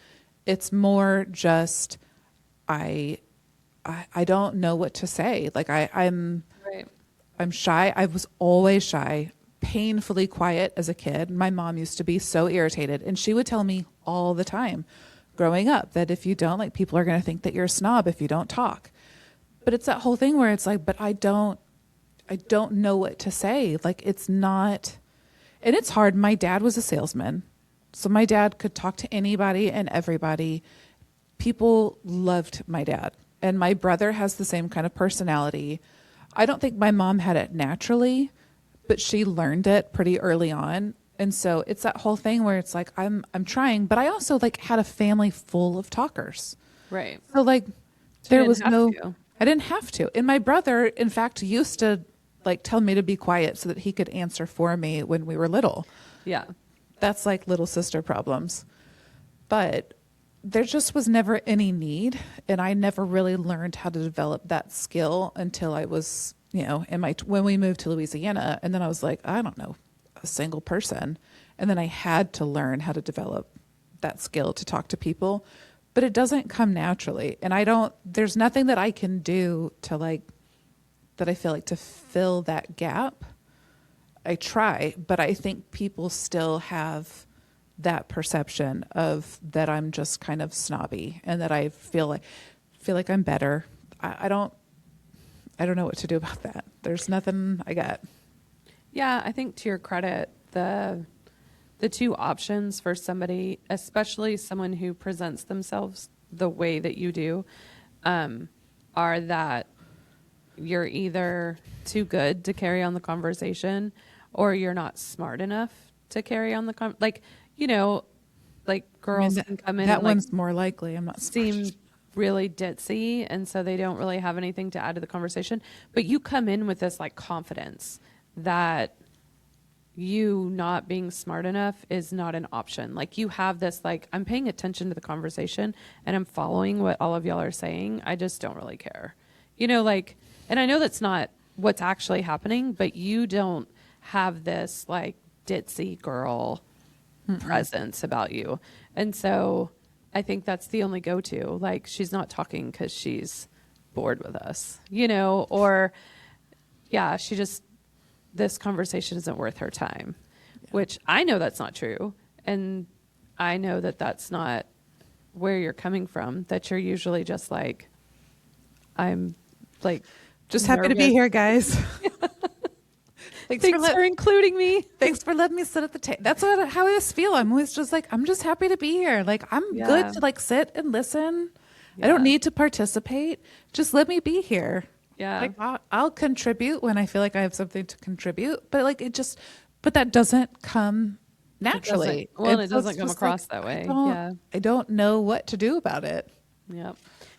It's more just I don't know what to say. Like I'm Right. I'm shy. I was always shy, painfully quiet as a kid. My mom used to be so irritated, and she would tell me all the time growing up that if you don't, like, people are going to think that you're a snob if you don't talk. But it's that whole thing where it's like, but I don't know what to say. Like, it's not, and it's hard. My dad was a salesman. So my dad could talk to anybody and everybody. People loved my dad. And my brother has the same kind of personality. I don't think my mom had it naturally, but she learned it pretty early on. And so it's that whole thing where it's like, I'm trying, but I also like had a family full of talkers. Right. So like You there didn't was have no, to. I didn't have to. And my brother, in fact, used to like tell me to be quiet so that he could answer for me when we were little. Yeah. That's like little sister problems. But there just was never any need. And I never really learned how to develop that skill until I was, when we moved to Louisiana. And then I was like, I don't know, a single person. And then I had to learn how to develop that skill to talk to people. But it doesn't come naturally. And there's nothing that I can do to that I feel like to fill that gap. I try, but I think people still have that perception of that I'm just kind of snobby and that I feel like I'm better. I don't know what to do about that. There's nothing I got. Yeah, I think to your credit, the two options for somebody, especially someone who presents themselves the way that you do, are that you're either too good to carry on the conversation or you're not smart enough to carry on the girls can come in That and one's more likely. I'm not seem really ditzy, and so they don't really have anything to add to the conversation. But you come in with this like confidence that you not being smart enough is not an option. Like you have this like, I'm paying attention to the conversation and I'm following what all of y'all are saying. I just don't really care. And I know that's not what's actually happening, but you don't have this like ditzy girl presence about you. And so I think that's the only go-to. Like she's not talking because she's bored with us, or yeah, this conversation isn't worth her time, which I know that's not true. And I know that that's not where you're coming from, that you're usually just like, I'm like, just happy to be here, guys. Thanks for including me. Thanks for letting me sit at the table. That's how I always feel. I'm always just like, I'm just happy to be here. Like, I'm good to like sit and listen. Yeah. I don't need to participate. Just let me be here. Yeah. Like I'll contribute when I feel like I have something to contribute, but but that doesn't come naturally. It doesn't come across that way. I don't know what to do about it. Yep.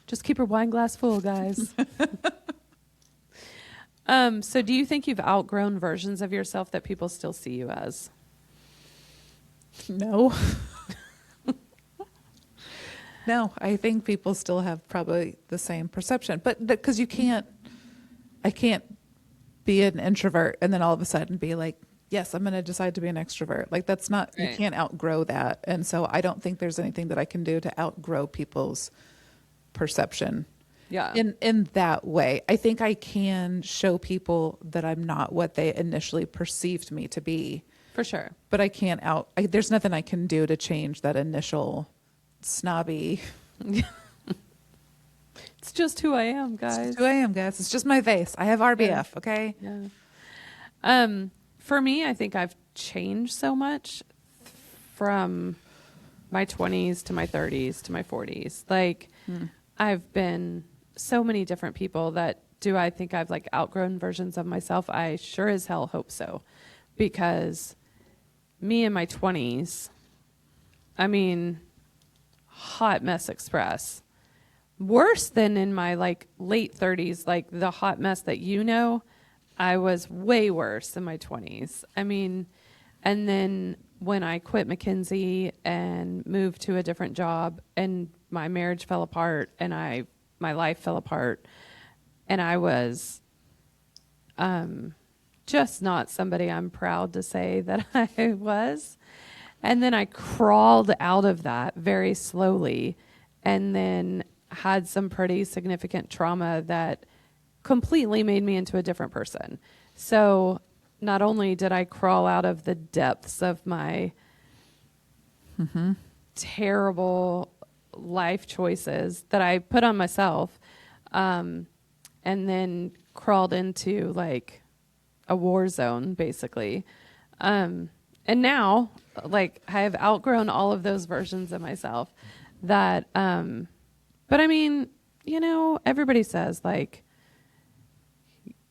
Just keep your wine glass full, guys. So do you think you've outgrown versions of yourself that people still see you as? No. No, I think people still have probably the same perception, but because I can't be an introvert and then all of a sudden be like, yes, I'm going to decide to be an extrovert. Like that's not, right. You can't outgrow that. And so I don't think there's anything that I can do to outgrow people's perception. Yeah. In that way. I think I can show people that I'm not what they initially perceived me to be. For sure. But I can't there's nothing I can do to change that initial snobby. It's just who I am, guys. It's just who I am, guys. It's just my vase. I have RBF, yeah. Okay? Yeah. For me, I think I've changed so much from my 20s to my 30s to my 40s. Like, I've been so many different people that I think I've like outgrown versions of myself? I sure as hell hope so. Because me in my 20s, I mean, hot mess express. worse than in my like late 30s, like the hot mess that you know. I was way worse in my 20s. I mean, and then when I quit McKinsey and moved to a different job and my marriage fell apart and my life fell apart and I was just not somebody I'm proud to say that I was. And then I crawled out of that very slowly and then had some pretty significant trauma that completely made me into a different person. So not only did I crawl out of the depths of my terrible life choices that I put on myself, and then crawled into like a war zone, basically. And now, like, I have outgrown all of those versions of myself that, but I mean, you know, everybody says, like,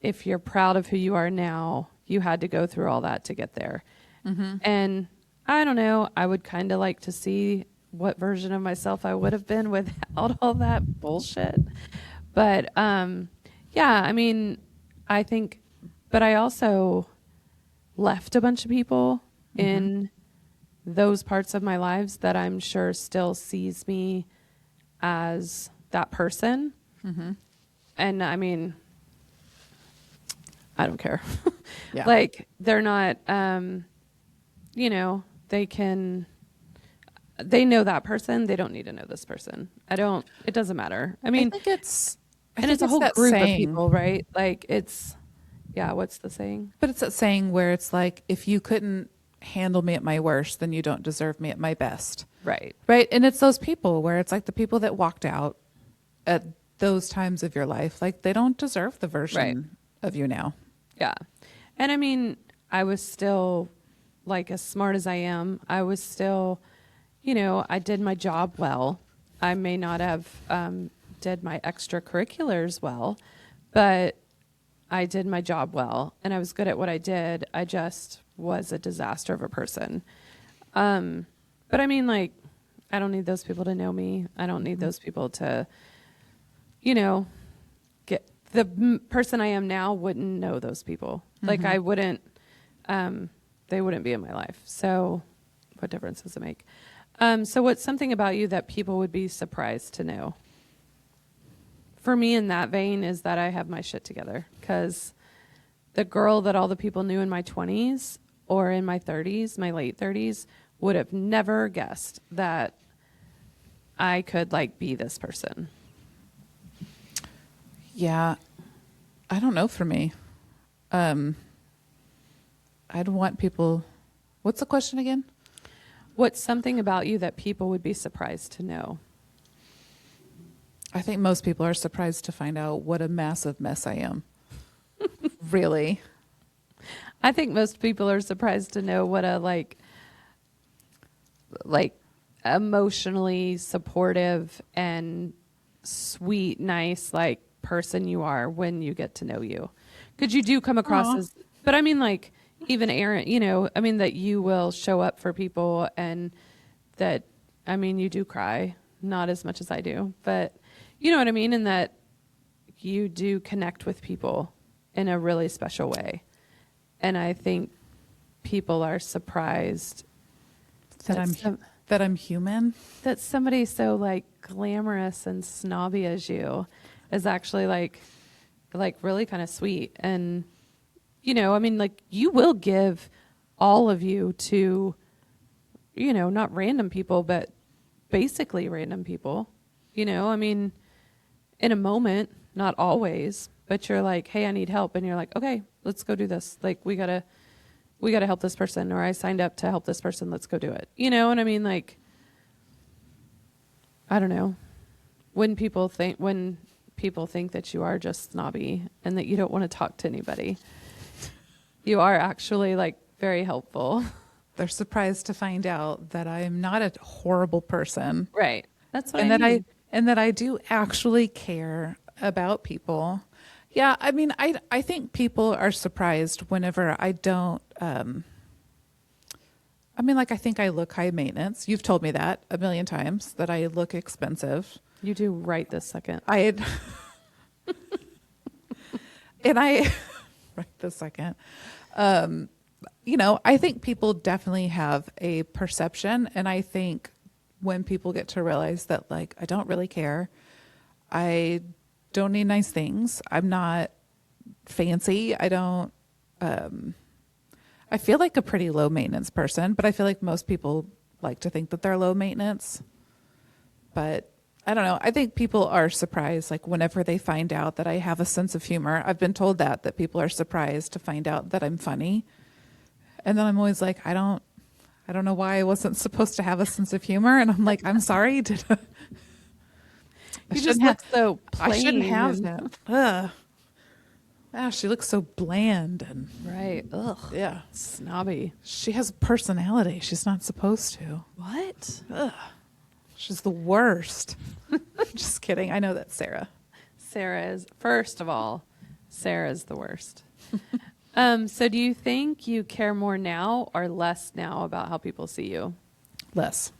if you're proud of who you are now, you had to go through all that to get there. And I don't know, I would kind of like to see what version of myself I would have been without all that bullshit. But yeah, I mean, I think, but I also left a bunch of people in those parts of my lives that I'm sure still sees me as that person. And I mean, I don't care. Yeah. Like, they're not, you know, they know that person. They don't need to know this person. It doesn't matter. I mean, it's a whole that group of saying. people, right? Like, yeah, what's the saying? But it's that saying where it's like, if you couldn't handle me at my worst, then you don't deserve me at my best. Right. Right. And it's those people where it's like the people that walked out at those times of your life, like they don't deserve the version of you now. Yeah. And I mean, I was still, like, as smart as I am, I was still, you know, I did my job well. I may not have did my extracurriculars well, but I did my job well and I was good at what I did. I just was a disaster of a person. But I mean, like, I don't need those people to know me. I don't need those people to, you know, get the person I am now wouldn't know those people. Like, I wouldn't, they wouldn't be in my life. So what difference does it make? So what's something about you that people would be surprised to know? For me, in that vein, is that I have my shit together. Because the girl that all the people knew in my 20s or in my 30s, my late 30s, would have never guessed that I could, like, be this person. Yeah. I don't know for me. I'd want people. What's the question again? What's something about you that people would be surprised to know? I think most people are surprised to find out what a massive mess I am. Really? I think most people are surprised to know what a like emotionally supportive and sweet, nice, like, person you are when you get to know you. Because you do come across Aw. as, but I mean, like, even Aaron, you know, I mean, that you will show up for people and that, I mean, you do cry, not as much as I do, but you know what I mean? And that you do connect with people in a really special way. And I think people are surprised That I'm human. that somebody so, like, glamorous and snobby as you is actually like really kind of sweet. And, you know, I mean, like, you will give all of you to, you know, not random people, but basically random people, you know, I mean, in a moment, not always, but you're like, hey, I need help. And you're like, okay, let's go do this. Like, we gotta help this person, or I signed up to help this person. Let's go do it. You know what I mean? Like, I don't know. When people think that you are just snobby and that you don't want to talk to anybody, you are actually, like, very helpful. They're surprised to find out that I'm not a horrible person. Right. That's what And I that mean. and that I do actually care about people. Yeah, I mean, I think people are surprised whenever I don't. I mean, like, I think I look high maintenance. You've told me that a million times, that I look expensive. You do right this second. I had, and I, right this second, I think people definitely have a perception. And I think when people get to realize that, like, I don't really care, I don't need nice things, I'm not fancy, I feel like a pretty low maintenance person, but I feel like most people like to think that they're low maintenance. But I don't know. I think people are surprised, like whenever they find out that I have a sense of humor. I've been told that people are surprised to find out that I'm funny. And then I'm always like, I don't know why I wasn't supposed to have a sense of humor. And I'm like, I'm sorry. You just look so plain. I shouldn't have that. Ugh. Ah, she looks so bland and Right. Ugh. yeah, Snobby. she has a personality. She's not supposed to. What? Ugh. She's the worst. Just kidding. I know that's Sarah. Sarah is, first of all, Sarah's the worst. So do you think you care more now or less now about how people see you? Less.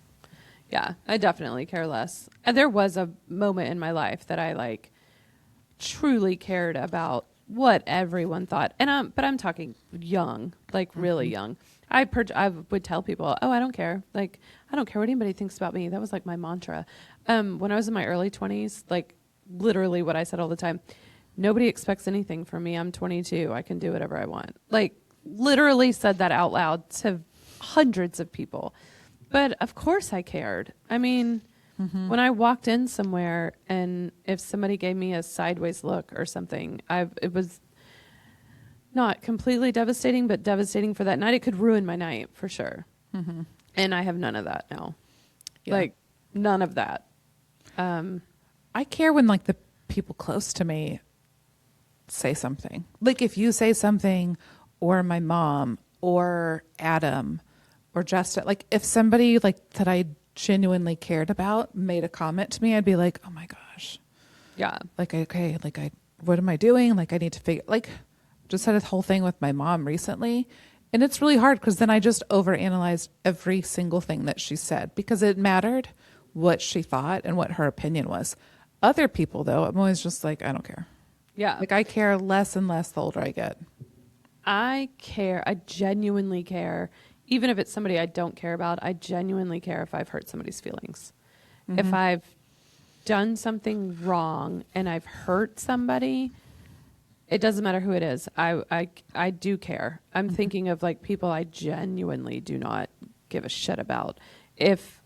Yeah, I definitely care less. And there was a moment in my life that I like truly cared about what everyone thought. And but I'm talking young, like really young. I would tell people, "Oh, I don't care. Like I don't care what anybody thinks about me." That was like my mantra. When I was in my early 20s, like literally what I said all the time, nobody expects anything from me. I'm 22. I can do whatever I want. Like literally said that out loud to hundreds of people. But of course I cared. I mean, when I walked in somewhere and if somebody gave me a sideways look or something, it was not completely devastating, but devastating for that night. It could ruin my night for sure. And I have none of that now. Yeah. Like none of that. I care when like the people close to me say something. Like if you say something, or my mom, or Adam, or Justin, like if somebody like that I genuinely cared about made a comment to me, I'd be like, oh my gosh. Yeah. Like, okay, like what am I doing? Like I need to figure, like just had a whole thing with my mom recently. And it's really hard because then I just overanalyzed every single thing that she said because it mattered what she thought and what her opinion was. Other people though, I'm always just like, I don't care. Yeah. Like I care less and less the older I get. I care. I genuinely care. Even if it's somebody I don't care about, I genuinely care if I've hurt somebody's feelings. If I've done something wrong and I've hurt somebody, it doesn't matter who it is. I do care. I'm thinking of like people I genuinely do not give a shit about. If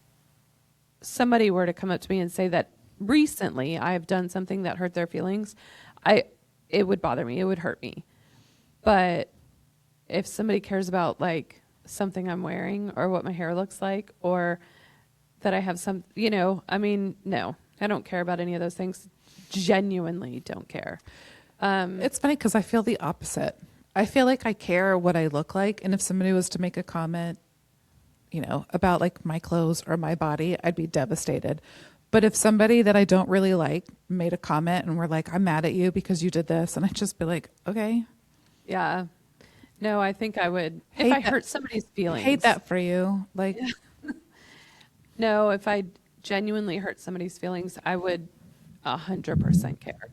somebody were to come up to me and say that recently I have done something that hurt their feelings, it would bother me. It would hurt me. But if somebody cares about like something I'm wearing or what my hair looks like or that I have some, I mean, no, I don't care about any of those things. Genuinely don't care. It's funny because I feel the opposite. I feel like I care what I look like. And if somebody was to make a comment, about like my clothes or my body, I'd be devastated. But if somebody that I don't really like made a comment and were like, I'm mad at you because you did this, and I'd just be like, okay. Yeah. No, I think I would. If I hurt somebody's feelings. Hate that for you. Like, No, if I genuinely hurt somebody's feelings, I would 100% care.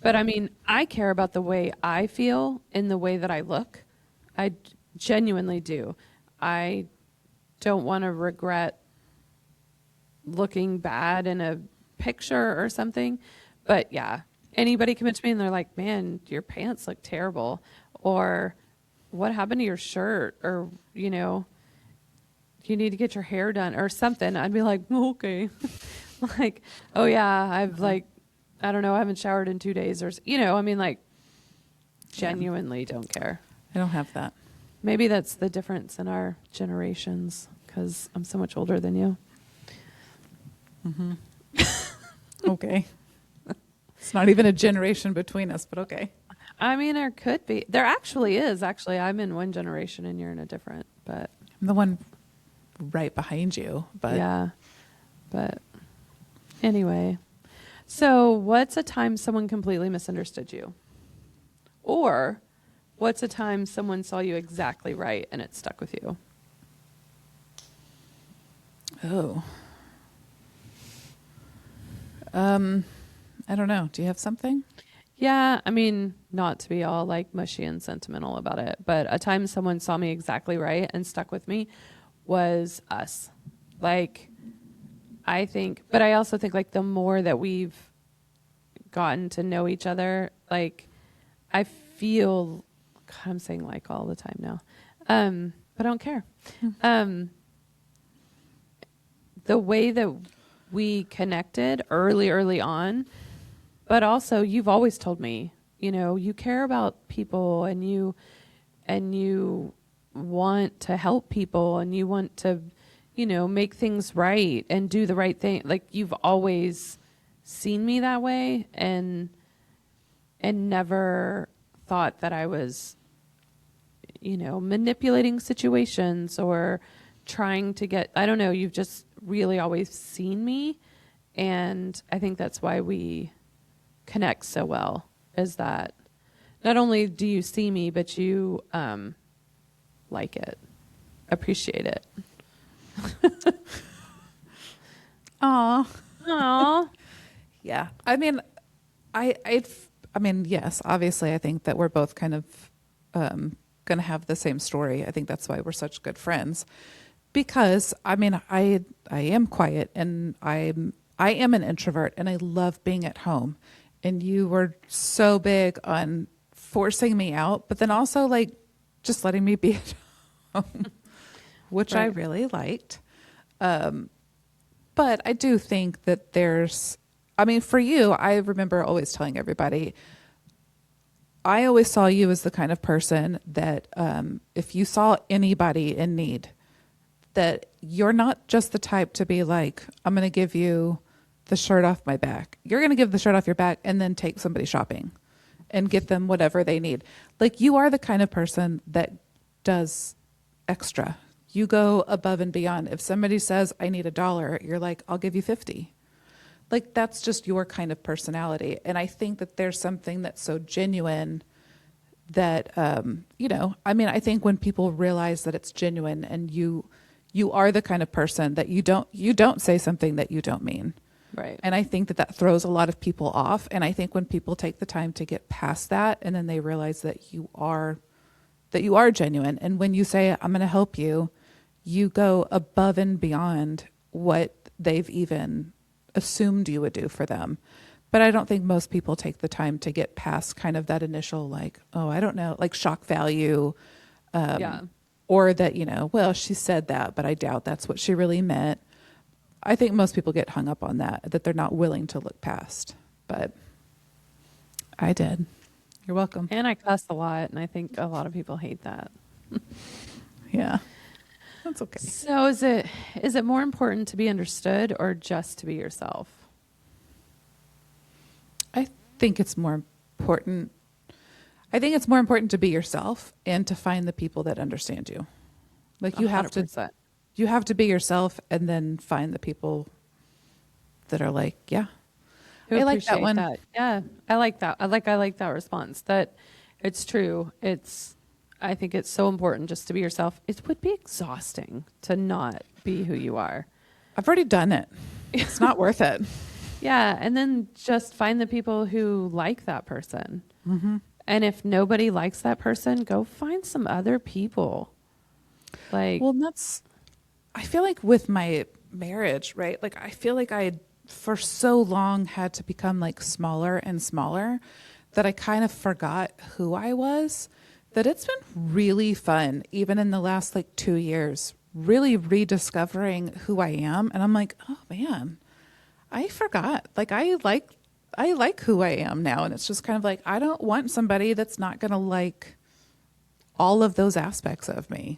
But I mean, I care about the way I feel in the way that I look. I genuinely do. I don't want to regret looking bad in a picture or something. But yeah, anybody come up to me and they're like, man, your pants look terrible. Or what happened to your shirt? Or, you need to get your hair done or something. I'd be like, oh, okay. Like, oh yeah, I've like, I don't know, I haven't showered in 2 days or, I mean like genuinely don't care. I don't have that. Maybe that's the difference in our generations because I'm so much older than you. Okay. It's not even a generation between us, but okay. I mean, there could be. There actually is. Actually, I'm in one generation and you're in a different, but. I'm the one right behind you, but. Yeah. But anyway. So what's a time someone completely misunderstood you? Or what's a time someone saw you exactly right and it stuck with you? Oh. I don't know. Do you have something? Yeah, I mean, not to be all like mushy and sentimental about it, but a time someone saw me exactly right and stuck with me was us. Like, I think, but I also think like the more that we've gotten to know each other, like, I feel, God, I'm saying like all the time now, but I don't care. Um, the way that we connected early on, but also you've always told me, you know, you care about people and you want to help people and you want to, you know, make things right and do the right thing. Like you've always seen me that way and never thought that I was, you know, manipulating situations or trying to get, I don't know, you've just really always seen me. And I think that's why we connect so well, is that not only do you see me, but you like it, appreciate it. Aw. Aw. Yeah. I mean, I mean, yes, obviously I think that we're both kind of going to have the same story. I think that's why we're such good friends. Because I mean, I am quiet and I am an introvert and I love being at home. And you were so big on forcing me out, but then also like just letting me be at home, which I Right. really liked. But I do think that I mean, for you, I remember always telling everybody, I always saw you as the kind of person that if you saw anybody in need, that you're not just the type to be like, I'm going to give you the shirt off my back. You're going to give the shirt off your back and then take somebody shopping and get them whatever they need. Like you are the kind of person that does extra. You go above and beyond. If somebody says, I need $1, you're like, I'll give you 50. Like that's just your kind of personality. And I think that there's something that's so genuine that, you know, I mean, I think when people realize that it's genuine and you are the kind of person that you don't say something that you don't mean. Right. And I think that that throws a lot of people off. And I think when people take the time to get past that and then they realize that you are genuine. And when you say, I'm going to help you, you go above and beyond what they've even assumed you would do for them. But I don't think most people take the time to get past kind of that initial, like, oh, I don't know, like shock value. Yeah. Or that, you know, well, she said that, but I doubt that's what she really meant. I think most people get hung up on that they're not willing to look past. But I did. You're welcome. And I cuss a lot, and I think a lot of people hate that. Yeah. That's okay. So is it more important to be understood or just to be yourself? I think it's more important. I think it's more important to be yourself and to find the people that understand you. Like you have 100%. to be yourself and then find the people that are like, yeah. Who I like that appreciate one. that. Yeah, I like that. I like that response. That it's true. I think it's so important just to be yourself. It would be exhausting to not be who you are. I've already done it. It's not worth it. Yeah, and then just find the people who like that person. Mm-hmm. And if nobody likes that person, go find some other people. Like, Well, I feel like with my marriage, right? Like I feel like I for so long had to become like smaller and smaller that I kind of forgot who I was. That it's been really fun, even in the last like 2 years, really rediscovering who I am. And I'm like, oh man, I forgot. Like I like who I am now. And it's just kind of like, I don't want somebody that's not going to like all of those aspects of me.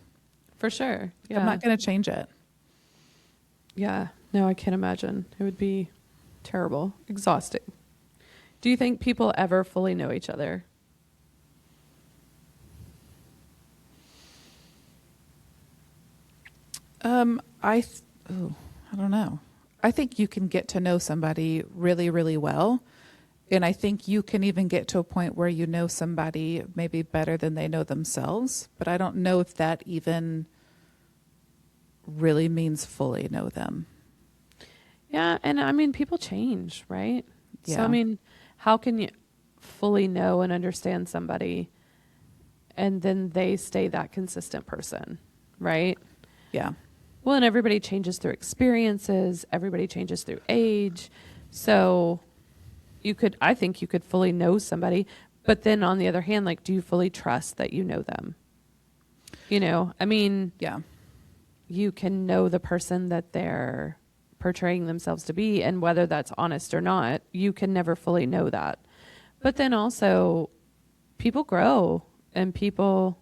for sure. Yeah. I'm not going to change it. Yeah. No, I can't imagine. It would be terrible, exhausting. Do you think people ever fully know each other? I don't know. I think you can get to know somebody really, really well. And I think you can even get to a point where you know somebody maybe better than they know themselves. But I don't know if that even really means fully know them. Yeah, and I mean, people change, right? So, I Yeah. mean, how can you fully know and understand somebody and then they stay that consistent person, right? Yeah. Well, and everybody changes through experiences, everybody changes through age. So, I think you could fully know somebody, but then on the other hand, like, do you fully trust that you know them? I mean, Yeah. you can know the person that they're portraying themselves to be, and whether that's honest or not, you can never fully know that. But then also, people grow, and people,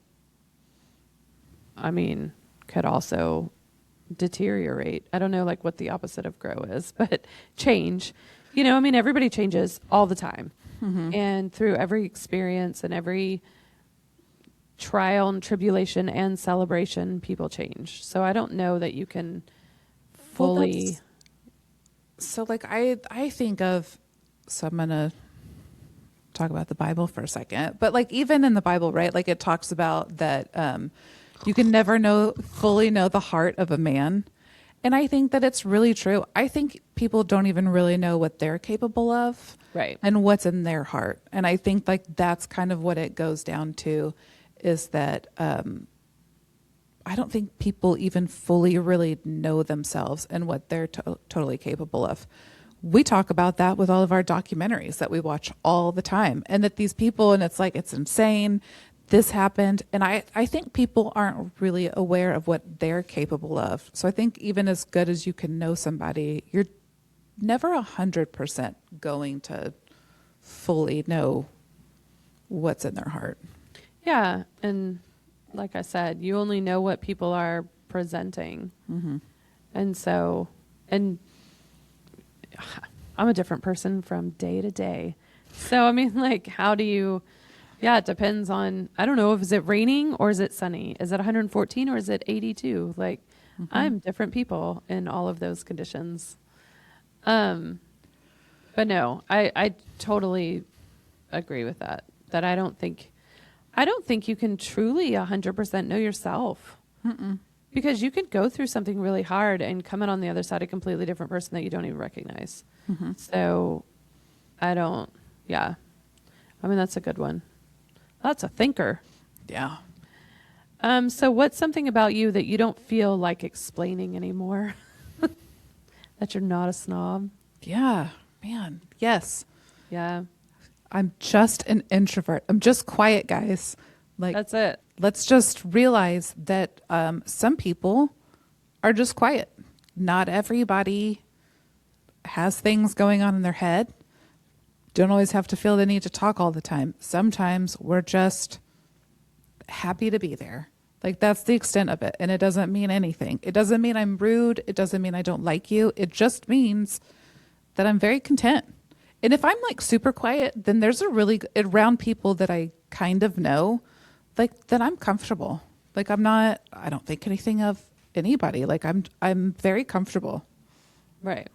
I mean, could also deteriorate. I don't know like what the opposite of grow is, but change. I mean, everybody changes all the time. Mm-hmm. And through every experience and every trial and tribulation and celebration, people change. So I don't know that you can Well, fully. so like I think of, so I'm going to talk about the Bible for a second, but like even in the Bible, right? Like it talks about that you can never fully know the heart of a man. And I think that it's really true. I think people don't even really know what they're capable of, Right. and what's in their heart. And I think like that's kind of what it goes down to, is that I don't think people even fully really know themselves and what they're totally capable of. We talk about that with all of our documentaries that we watch all the time, and that these people, and it's like, it's insane. This happened. And I think people aren't really aware of what they're capable of. So I think even as good as you can know somebody, you're never 100% going to fully know what's in their heart. Yeah. And like I said, you only know what people are presenting. Mm-hmm. And so, and I'm a different person from day to day. So, I mean, like, how do you, yeah, it depends on, I don't know, if is it raining or is it sunny? Is it 114 or is it 82? Like, I'm different people in all of those conditions. But no, I totally agree with that. That I don't think you can truly 100% know yourself. Mm-mm. Because you could go through something really hard and come out on the other side a completely different person that you don't even recognize. Mm-hmm. So yeah. I mean, that's a good one. That's a thinker. Yeah. So what's something about you that you don't feel like explaining anymore? That you're not a snob? Yeah, man. Yes. Yeah. I'm just an introvert. I'm just quiet, guys. Like, That's it. let's just realize that some people are just quiet. Not everybody has things going on in their head. Don't always have to feel the need to talk all the time. Sometimes we're just happy to be there. Like, that's the extent of it. And it doesn't mean anything. It doesn't mean I'm rude. It doesn't mean I don't like you. It just means that I'm very content. And if I'm like super quiet, then there's around people that I kind of know, like, then I'm comfortable. Like, I don't think anything of anybody. Like, I'm very comfortable. Right.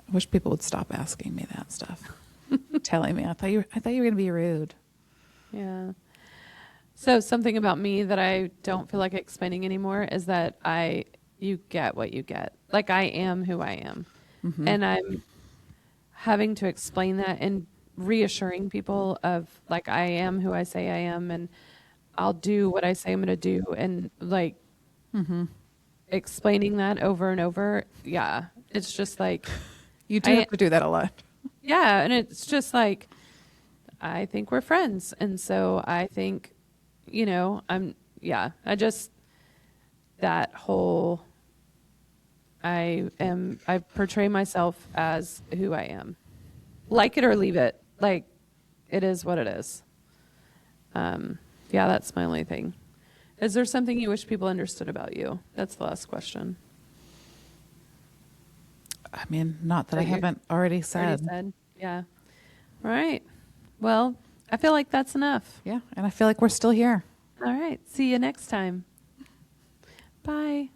I wish people would stop asking me that stuff. Telling me, I thought you were going to be rude. Yeah. So something about me that I don't feel like explaining anymore is that you get what you get. Like, I am who I am. Mm-hmm. And I'm having to explain that and reassuring people of, like, I am who I say I am, and I'll do what I say I'm going to do. And like, Mm-hmm. explaining that over and over. Yeah. It's just like, You do have to do that a lot. yeah. And it's just like, I think we're friends. And so I think, that whole, I portray myself as who I am. Like it or leave it. Like, it is what it is. Yeah, that's my only thing. Is there something you wish people understood about you? That's the last question. I mean, not that I haven't already said. Yeah. All right. Well, I feel like that's enough. Yeah, and I feel like we're still here. All right. See you next time. Bye.